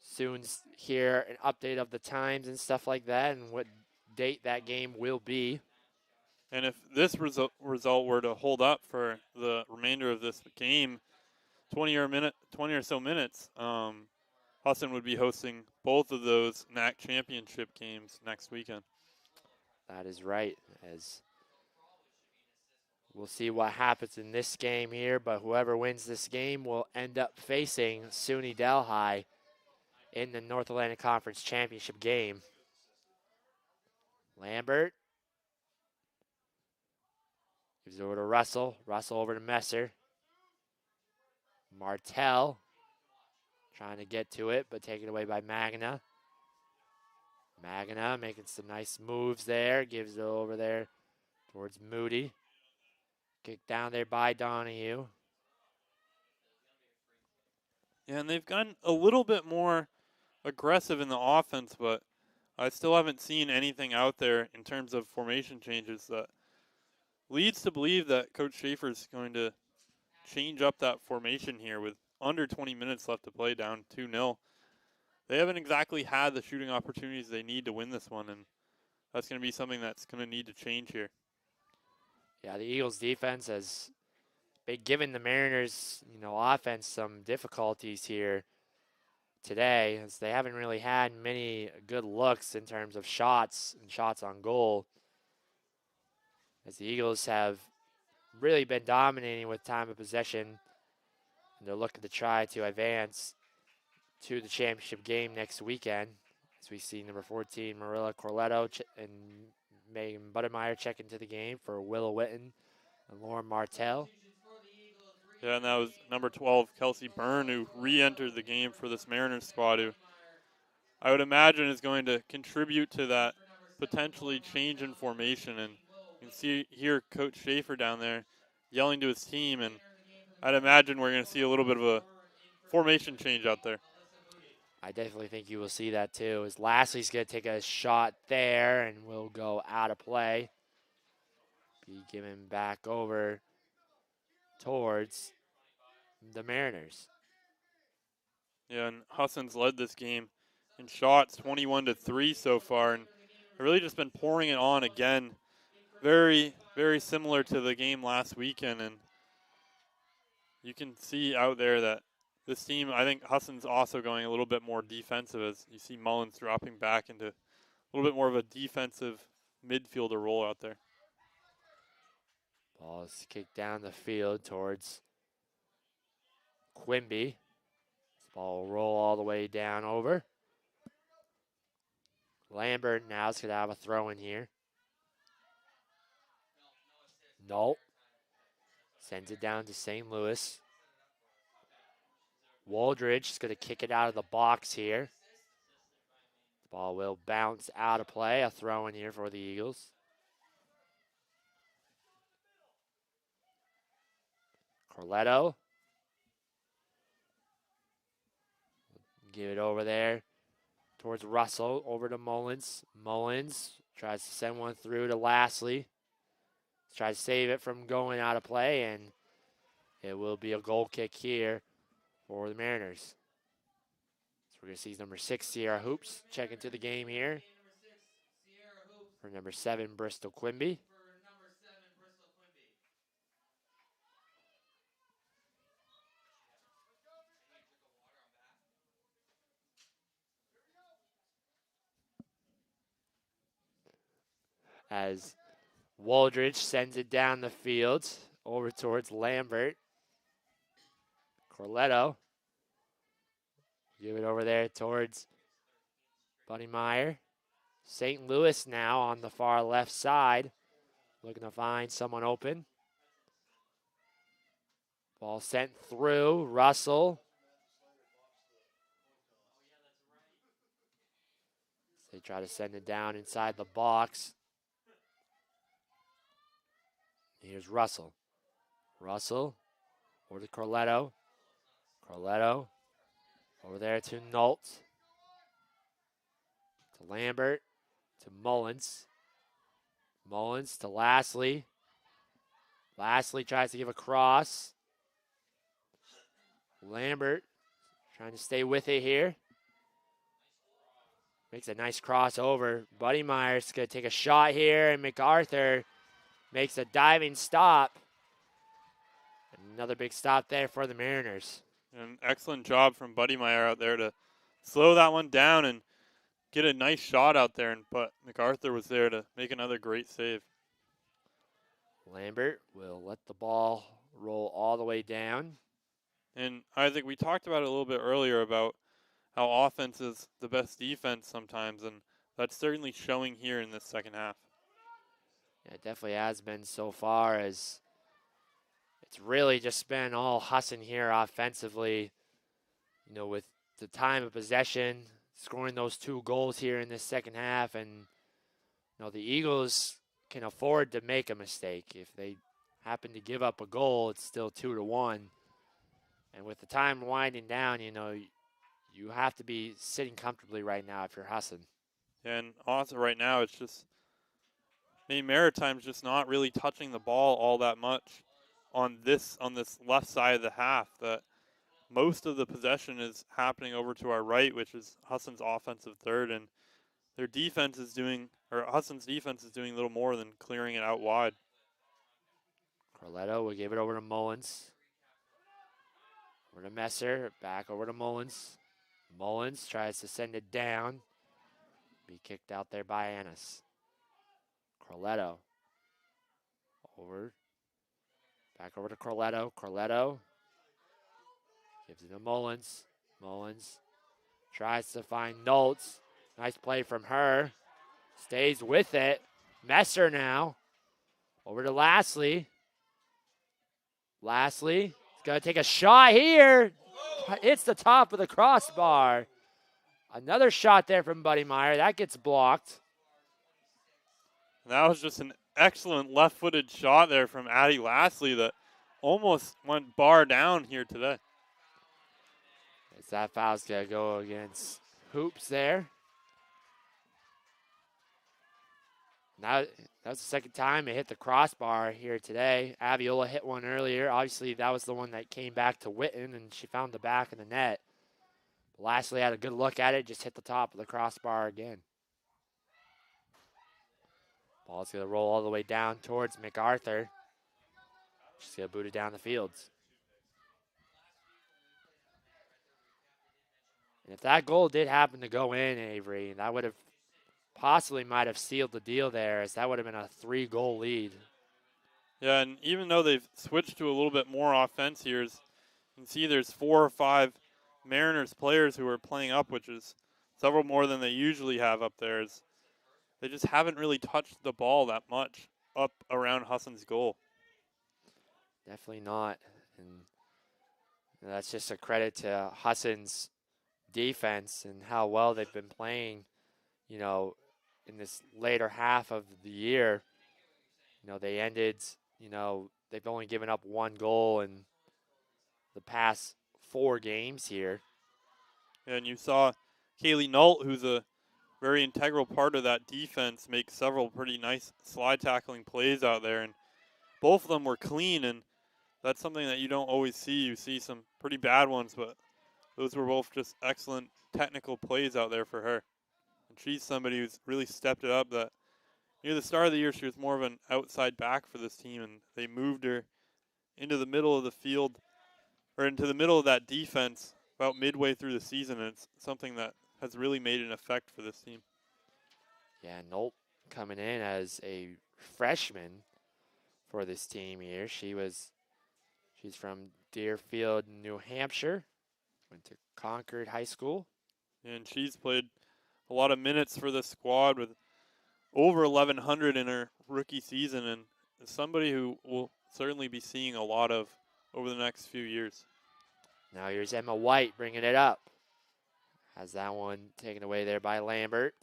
soon hear an update of the times and stuff like that and what date that game will be. And if this result were to hold up for the remainder of this game, 20 or so minutes, Husson would be hosting both of those NAC championship games next weekend. That is right, as we'll see what happens in this game here, but whoever wins this game will end up facing SUNY Delhi in the North Atlantic Conference Championship game. Lambert gives it over to Russell. Russell over to Messer. Martell trying to get to it, but taken away by Magna. Magna making some nice moves there. Gives it over there towards Moody. Kicked down there by Donahue. Yeah, and they've gotten a little bit more aggressive in the offense, but I still haven't seen anything out there in terms of formation changes that leads to believe that Coach Schaefer's going to change up that formation here with under 20 minutes left to play, down 2-0. They haven't exactly had the shooting opportunities they need to win this one, and that's going to be something that's going to need to change here. Yeah, the Eagles defense has been giving the Mariners, offense some difficulties here today, as they haven't really had many good looks in terms of shots and shots on goal, as the Eagles have really been dominating with time of possession, and they're looking to try to advance to the championship game next weekend, as we see number 14 Marilla Corletto and Megan Buttermeyer check into the game for Willow Witten and Lauren Martell. Yeah, and that was number 12, Kelsey Byrne, who re-entered the game for this Mariners squad, who I would imagine is going to contribute to that potentially change in formation. And you can hear Coach Schaefer down there yelling to his team, and I'd imagine we're going to see a little bit of a formation change out there. I definitely think you will see that too, as Lashley's going to take a shot there and will go out of play. Be given back over towards the Mariners. Yeah, and Husson's led this game in shots 21-3 so far, and really just been pouring it on again. Very, very similar to the game last weekend, and you can see out there that this team, I think Husson's also going a little bit more defensive, as you see Mullins dropping back into a little bit more of a defensive midfielder role out there. Ball is kicked down the field towards Quimby. This ball will roll all the way down over. Lambert now is going to have a throw in here. Nope. Sends it down to St. Louis. Waldridge is going to kick it out of the box here. The ball will bounce out of play. A throw in here for the Eagles. Corletto. Give it over there towards Russell, over to Mullins. Mullins tries to send one through to Lastly. Tries to save it from going out of play, and it will be a goal kick here for the Mariners. So we're going to see number 6, Sierra Hoops, check into the game here. For number 7, Bristol Quimby. As Waldridge sends it down the field over towards Lambert. Corletto. Give it over there towards Buddy Meyer. St. Louis now on the far left side. Looking to find someone open. Ball sent through. Russell. They try to send it down inside the box. Here's Russell. Russell over to Corletto. Corletto over there to Nault. To Lambert. To Mullins. Mullins to Lastly. Lastly tries to give a cross. Lambert trying to stay with it here. Makes a nice crossover. Buddy Myers going to take a shot here, and MacArthur makes a diving stop. Another big stop there for the Mariners. An excellent job from Buddy Meyer out there to slow that one down and get a nice shot out there, but MacArthur was there to make another great save. Lambert will let the ball roll all the way down. And Isaac, we talked about it a little bit earlier about how offense is the best defense sometimes, and that's certainly showing here in this second half. Yeah, it definitely has been so far, as it's really just been all Husson here offensively, you know, with the time of possession, scoring those 2 goals here in this second half. And, you know, the Eagles can afford to make a mistake. If they happen to give up a goal, it's still 2-1. And with the time winding down, you know, you have to be sitting comfortably right now if you're Husson. And also right now, it's just, Maritime's just not really touching the ball all that much on this left side of the half. That most of the possession is happening over to our right, which is Husson's offensive third, and their defense is doing, or Husson's defense is doing a little more than clearing it out wide. Corletto will give it over to Mullins. Over to Messer, back over to Mullins. Mullins tries to send it down. Be kicked out there by Annis. Corletto. Back over to Corletto. Corletto gives it to Mullins. Mullins tries to find Noltz. Nice play from her. Stays with it. Messer now. Over to Lastly. Lastly. Going to take a shot here. Hits the top of the crossbar. Another shot there from Buddy Meyer. That gets blocked. That was just an excellent left-footed shot there from Addie Lastly that almost went bar down here today. As that foul's going to go against Hoops there. Now, that was the second time it hit the crossbar here today. Aviola hit one earlier. Obviously, that was the one that came back to Witten, and she found the back of the net. Lastly had a good look at it, just hit the top of the crossbar again. Ball's going to roll all the way down towards MacArthur. She's going to boot it down the fields. And if that goal did happen to go in, Avery, that would have possibly might have sealed the deal there, as that would have been a 3-goal lead. Yeah, and even though they've switched to a little bit more offense here, you can see there's 4 or 5 Mariners players who are playing up, which is several more than they usually have up there. They just haven't really touched the ball that much up around Husson's goal. Definitely not. And that's just a credit to Husson's defense and how well they've been playing, you know, in this later half of the year. You know, they ended, you know, they've only given up 1 goal in the past 4 games here. And you saw Kaylee Nault, who's a very integral part of that defense, makes several pretty nice slide tackling plays out there. And both of them were clean, and that's something that you don't always see. You see some pretty bad ones, but those were both just excellent technical plays out there for her. And she's somebody who's really stepped it up. That near the start of the year, she was more of an outside back for this team, and they moved her into the middle of the field, or into the middle of that defense about midway through the season, and it's something that has really made an effect for this team. Yeah, Nolt coming in as a freshman for this team here. She's from Deerfield, New Hampshire. Went to Concord High School. And she's played a lot of minutes for the squad with over 1,100 in her rookie season, and is somebody who will certainly be seeing a lot of over the next few years. Now here's Emma White bringing it up. Has that one taken away there by Lambert.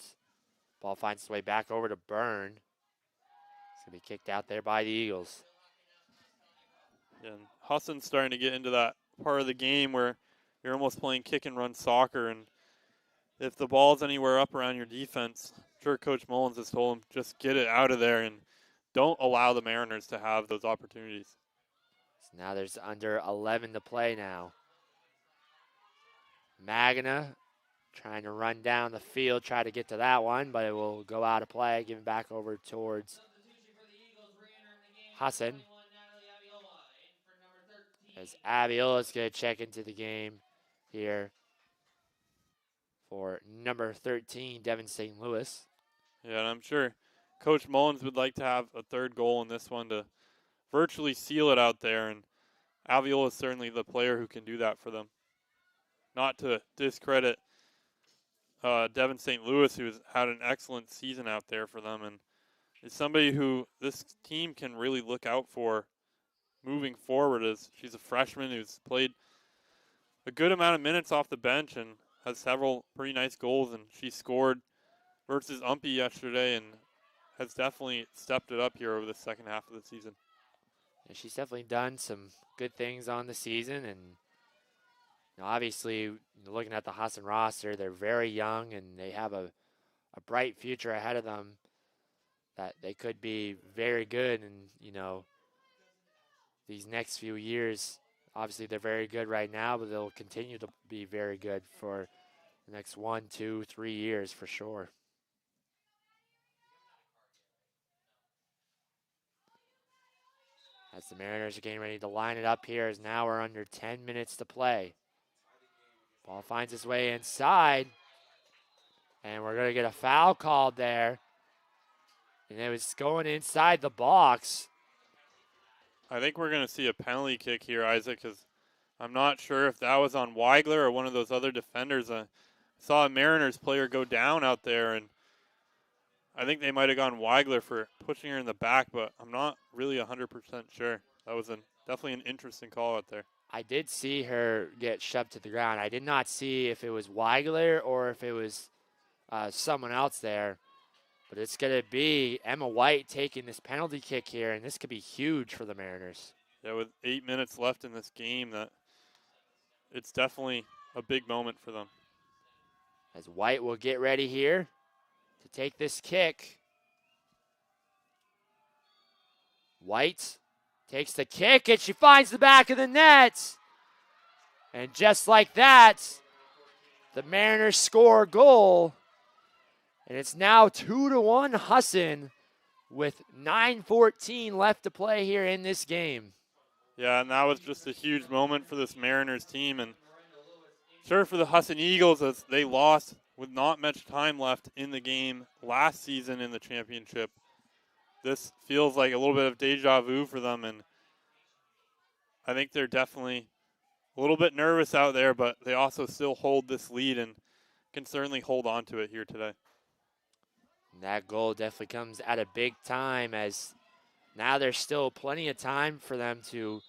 Ball finds its way back over to Byrne. It's going to be kicked out there by the Eagles. And Husson's starting to get into that part of the game where you're almost playing kick and run soccer, and if the ball's anywhere up around your defense, I'm sure Coach Mullins has told him, just get it out of there and don't allow the Mariners to have those opportunities. So now there's under 11 to play now. Magna trying to run down the field, try to get to that one, but it will go out of play, giving back over towards Husson. As Abiola's going to check into the game here for number 13, Devin St. Louis. Yeah, and I'm sure Coach Mullins would like to have a third goal in this one to virtually seal it out there, and Aviola is certainly the player who can do that for them. Not to discredit Devin St. Louis, who's had an excellent season out there for them, and is somebody who this team can really look out for moving forward, as she's a freshman who's played a good amount of minutes off the bench and has several pretty nice goals, and she scored versus Umpy yesterday and has definitely stepped it up here over the second half of the season. And she's definitely done some good things on the season, and obviously, looking at the Husson roster, they're very young and they have a bright future ahead of them that they could be very good. And, these next few years, obviously they're very good right now, but they'll continue to be very good for the next 1, 2, 3 years for sure. As the Mariners are getting ready to line it up here, as now we're under 10 minutes to play. Ball finds its way inside, and we're going to get a foul called there. And it was going inside the box. I think we're going to see a penalty kick here, Isaac, because I'm not sure if that was on Weigler or one of those other defenders. I saw a Mariners player go down out there, and I think they might have gone Weigler for pushing her in the back, but I'm not really 100% sure. That was definitely an interesting call out there. I did see her get shoved to the ground. I did not see if it was Weigler or if it was someone else there. But it's going to be Emma White taking this penalty kick here, and this could be huge for the Mariners. Yeah, with 8 minutes left in this game, it's definitely a big moment for them. As White will get ready here to take this kick. White takes the kick, and she finds the back of the net. And just like that, the Mariners score a goal. And it's now 2-1 Husson with 9:14 left to play here in this game. Yeah, and that was just a huge moment for this Mariners team. And sure, for the Husson Eagles, as they lost with not much time left in the game last season in the championship, this feels like a little bit of deja vu for them. And I think they're definitely a little bit nervous out there, but they also still hold this lead and can certainly hold on to it here today. And that goal definitely comes at a big time, as now there's still plenty of time for them to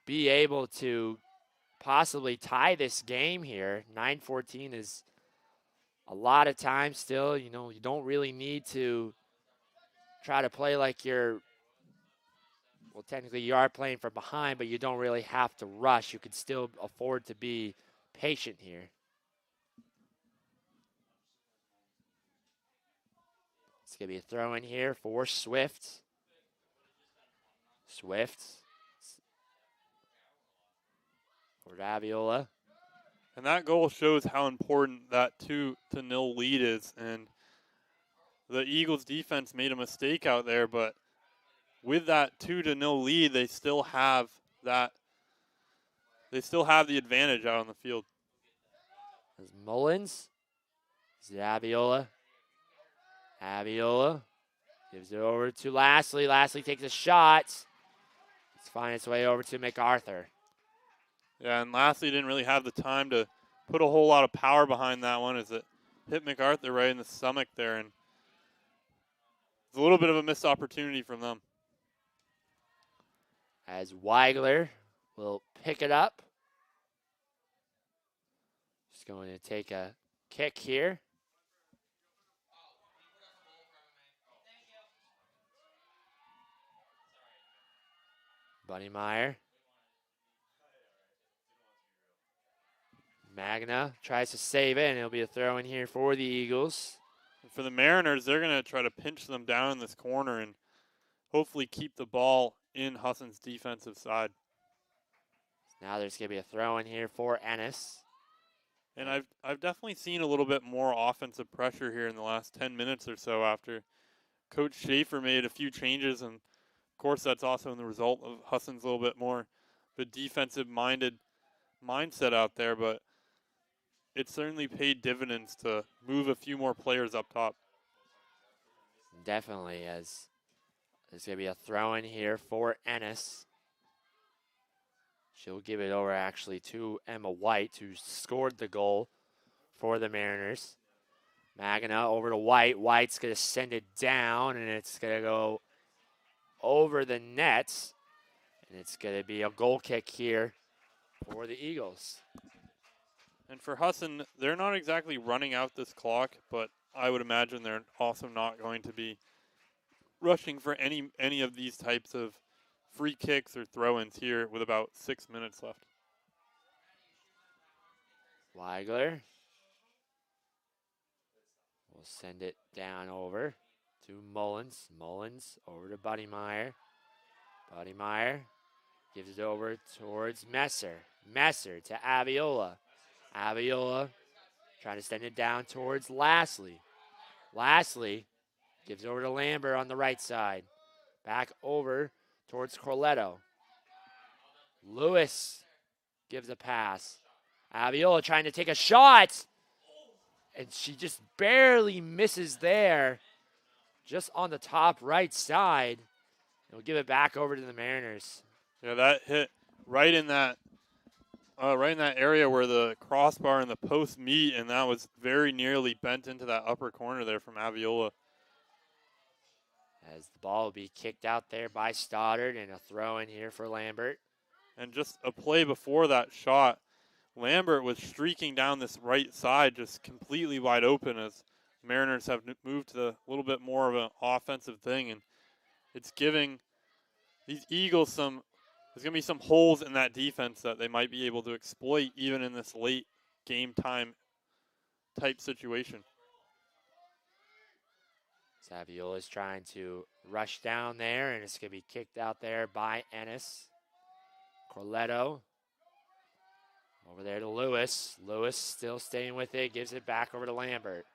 be able to possibly tie this game here. 9:14 is a lot of time still. You don't really need to try to play like you're, well, technically you are playing from behind, but you don't really have to rush. You can still afford to be patient here. It's going to be a throw in here for Swift. Swift. For Aviola. And that goal shows how important that 2-0 lead is. And the Eagles defense made a mistake out there, but with that 2-0 lead, they still have that. They still have the advantage out on the field. There's Mullins. Is it Aviola? Aviola gives it over to Lastly. Lastly takes a shot. It's finding its way over to MacArthur. Yeah, and Lastly didn't really have the time to put a whole lot of power behind that one as it hit MacArthur right in the stomach there. And it's a little bit of a missed opportunity from them. As Weigler will pick it up. Just going to take a kick here. Buddy Meyer. Magna tries to save it, and it'll be a throw in here for the Eagles. And for the Mariners, they're going to try to pinch them down in this corner and hopefully keep the ball in Husson's defensive side. Now there's going to be a throw in here for Ennis. And I've definitely seen a little bit more offensive pressure here in the last 10 minutes or so after Coach Schaefer made a few changes. And, of course, that's also the result of Husson's a little bit more of a defensive-minded mindset out there. But it certainly paid dividends to move a few more players up top. Definitely, as there's going to be a throw in here for Ennis. She'll give it over actually to Emma White, who scored the goal for the Mariners. Magna over to White. White's going to send it down, and it's going to go over the net. And it's going to be a goal kick here for the Eagles. And for Husson, they're not exactly running out this clock, but I would imagine they're also not going to be rushing for any of these types of free kicks or throw-ins here with about 6 minutes left. Weigler will send it down over to Mullins. Mullins over to Buddy Meyer. Buddy Meyer gives it over towards Messer. Messer to Aviola. Aviola trying to send it down towards Lastly. Lastly gives it over to Lambert on the right side. Back over towards Corletto. Lewis gives a pass. Aviola trying to take a shot. And she just barely misses there. Just on the top right side. We'll give it back over to the Mariners. Yeah, that hit right in that area where the crossbar and the post meet, and that was very nearly bent into that upper corner there from Aviola. As the ball will be kicked out there by Stoddard, and a throw in here for Lambert. And just a play before that shot, Lambert was streaking down this right side just completely wide open as Mariners have moved to a little bit more of an offensive thing, and it's giving these Eagles there's going to be some holes in that defense that they might be able to exploit even in this late game time type situation. Saviola's trying to rush down there, and it's going to be kicked out there by Ennis. Corletto over there to Lewis. Lewis still staying with it, gives it back over to Lambert.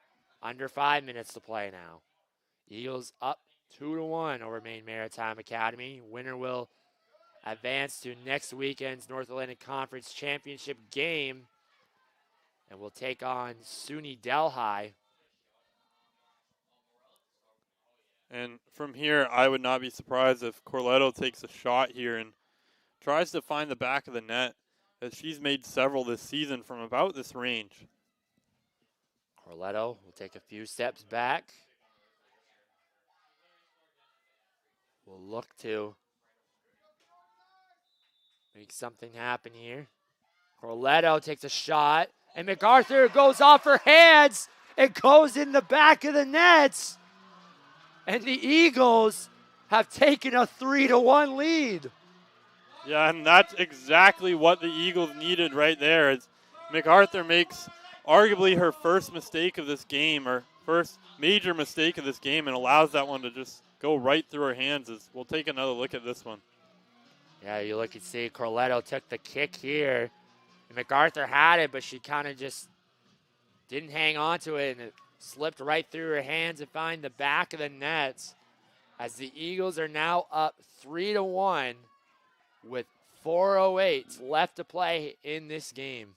Under 5 minutes to play now. Eagles up 2-1 over Maine Maritime Academy. Winner will advance to next weekend's North Atlantic Conference Championship game, and will take on SUNY Delhi. And from here, I would not be surprised if Corletto takes a shot here and tries to find the back of the net, as she's made several this season from about this range. Corletto will take a few steps back. We'll look to make something happen here. Corletto takes a shot, and MacArthur goes off her hands. It goes in the back of the nets. And the Eagles have taken a 3-1 lead. Yeah, and that's exactly what the Eagles needed right there, as MacArthur makes arguably her first mistake of this game, or first major mistake of this game and allows that one to just go right through her hands. As we'll take another look at this one. Yeah, you look and see Corletto took the kick here. And MacArthur had it, but she kind of just didn't hang on to it, and it slipped right through her hands and find the back of the net. As the Eagles are now up 3-1 with 4:08 left to play in this game.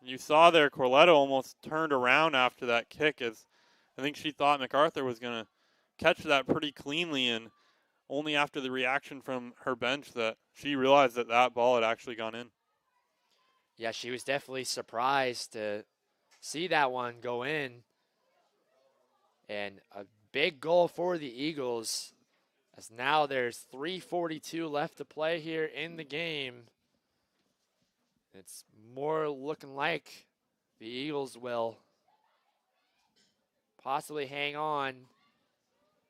You saw there Corletto almost turned around after that kick, as I think she thought MacArthur was going to catch that pretty cleanly, and only after the reaction from her bench that she realized that that ball had actually gone in. Yeah, she was definitely surprised to see that one go in. And a big goal for the Eagles, as now there's 3:42 left to play here in the game. It's more looking like the Eagles will possibly hang on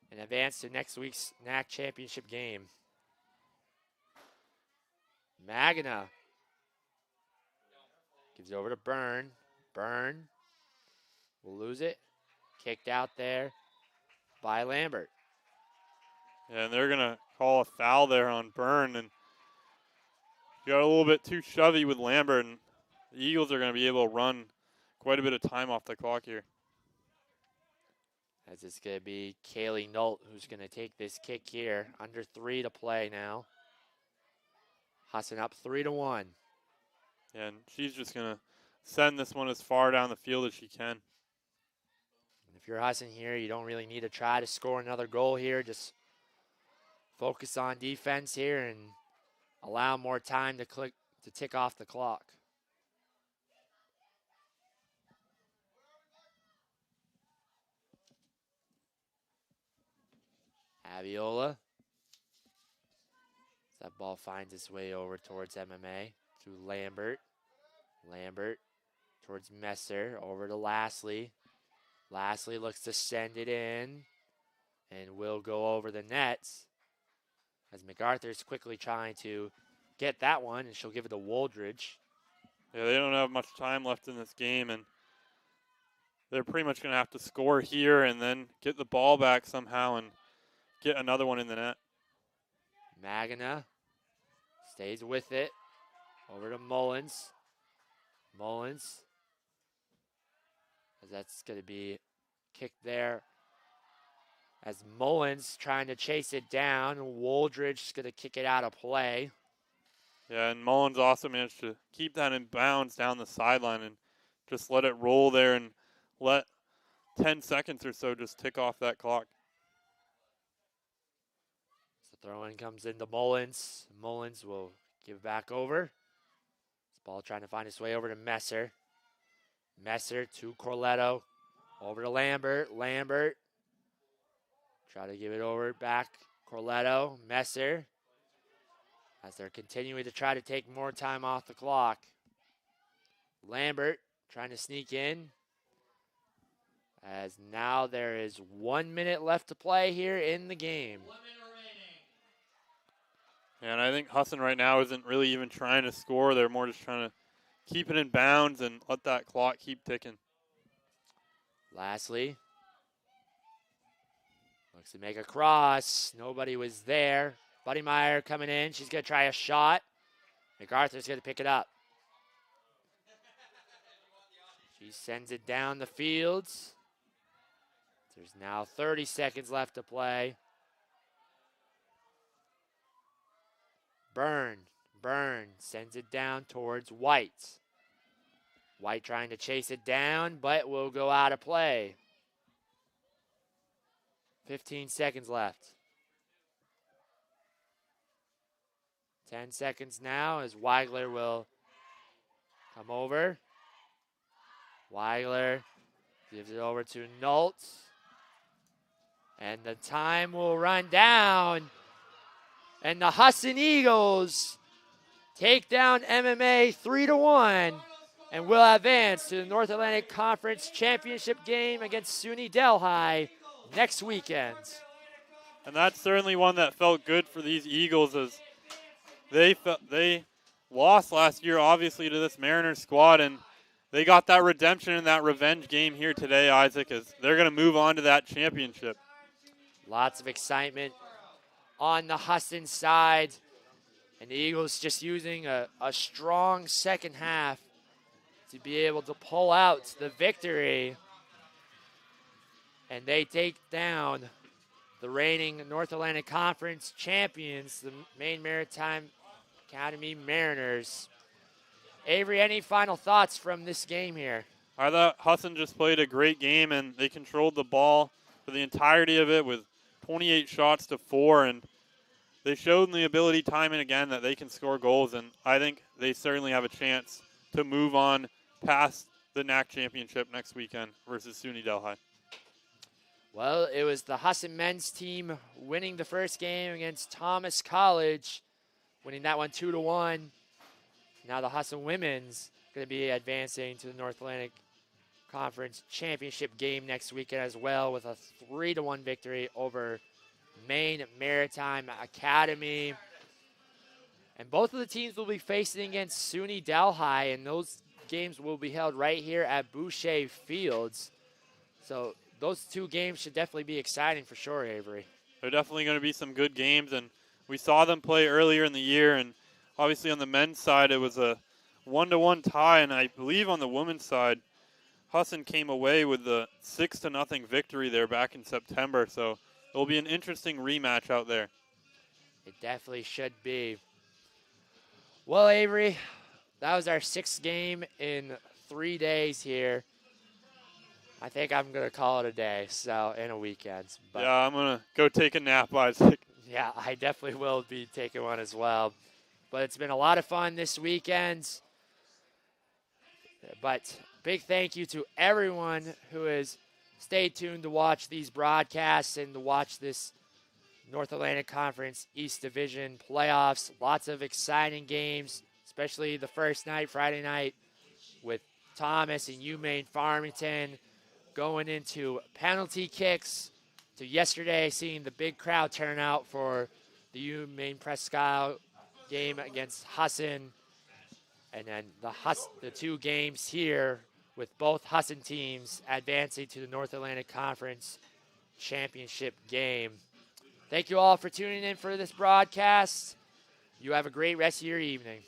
and advance to next week's NAC championship game. Magna gives it over to Byrne. Byrne will lose it. Kicked out there by Lambert. Yeah, and they're going to call a foul there on Byrne, and got a little bit too shovey with Lambert, and the Eagles are going to be able to run quite a bit of time off the clock here. As it's going to be Kaylee Nolt who's going to take this kick here. Under 3 to play now. Husson up 3-1. And she's just going to send this one as far down the field as she can. If you're Husson here, you don't really need to try to score another goal here. Just focus on defense here and allow more time to tick off the clock. Aviola. That ball finds its way over towards MMA to Lambert. Lambert towards Messer, over to Lastly. Lastly looks to send it in and will go over the nets as MacArthur's quickly trying to get that one, and she'll give it to Woldridge. Yeah, they don't have much time left in this game, and they're pretty much going to have to score here and then get the ball back somehow and get another one in the net. Magna stays with it. Over to Mullins. Mullins. As that's going to be kicked there. As Mullins trying to chase it down. Woldridge is going to kick it out of play. Yeah, and Mullins also managed to keep that in bounds down the sideline and just let it roll there and let 10 seconds or so just tick off that clock. So throw-in comes into Mullins. Mullins will give it back over. This ball trying to find its way over to Messer. Messer to Corletto. Over to Lambert. Lambert. Try to give it over back. Corletto. Messer. As they're continuing to try to take more time off the clock. Lambert trying to sneak in. As now there is 1 minute left to play here in the game. 1 minute remaining. And I think Husson right now isn't really even trying to score. They're more just trying to keep it in bounds and let that clock keep ticking. Lastly, looks to make a cross. Nobody was there. Buddy Meyer coming in. She's going to try a shot. MacArthur's going to pick it up. She sends it down the fields. There's now 30 seconds left to play. Byrne sends it down towards White. White trying to chase it down, but will go out of play. 15 seconds left. 10 seconds now as Weigler will come over. Weigler gives it over to Noltz. And the time will run down. And the Husson Eagles take down MMA 3-1 and will advance to the North Atlantic Conference Championship game against SUNY Delhi next weekend. And that's certainly one that felt good for these Eagles, as they lost last year, obviously, to this Mariners squad, and they got that redemption and that revenge game here today, Isaac, as they're going to move on to that championship. Lots of excitement on the Husson side. And the Eagles just using a strong second half to be able to pull out the victory. And they take down the reigning North Atlantic Conference champions, the Maine Maritime Academy Mariners. Avery, any final thoughts from this game here? I thought Husson just played a great game, and they controlled the ball for the entirety of it with 28 shots to 4, and they showed the ability time and again that they can score goals, and I think they certainly have a chance to move on past the NAC championship next weekend versus SUNY Delhi. Well, it was the Husson men's team winning the first game against Thomas College, winning that one 2-1. Now the Husson women's going to be advancing to the North Atlantic Conference championship game next weekend as well, with a 3-1 victory over Maine Maritime Academy. And both of the teams will be facing against SUNY Delhi, and those games will be held right here at Boucher Fields. So those two games should definitely be exciting for sure, Avery. They're definitely going to be some good games, and we saw them play earlier in the year, and obviously on the men's side it was a 1-1 tie, and I believe on the women's side Husson came away with the 6-0 victory there back in September, so it'll be an interesting rematch out there. It definitely should be. Well, Avery, that was our 6th game in 3 days here. I think I'm going to call it a day, so in a weekend. But yeah, I'm going to go take a nap, Isaac. Yeah, I definitely will be taking one as well. But it's been a lot of fun this weekend. But big thank you to everyone who has stayed tuned to watch these broadcasts and to watch this North Atlantic Conference East Division playoffs. Lots of exciting games, especially the first night, Friday night, with Thomas and UMaine Farmington going into penalty kicks, to yesterday seeing the big crowd turnout for the UMaine Presque game against Husson. And then the 2 games here with both Husson teams advancing to the North Atlantic Conference championship game. Thank you all for tuning in for this broadcast. You have a great rest of your evening.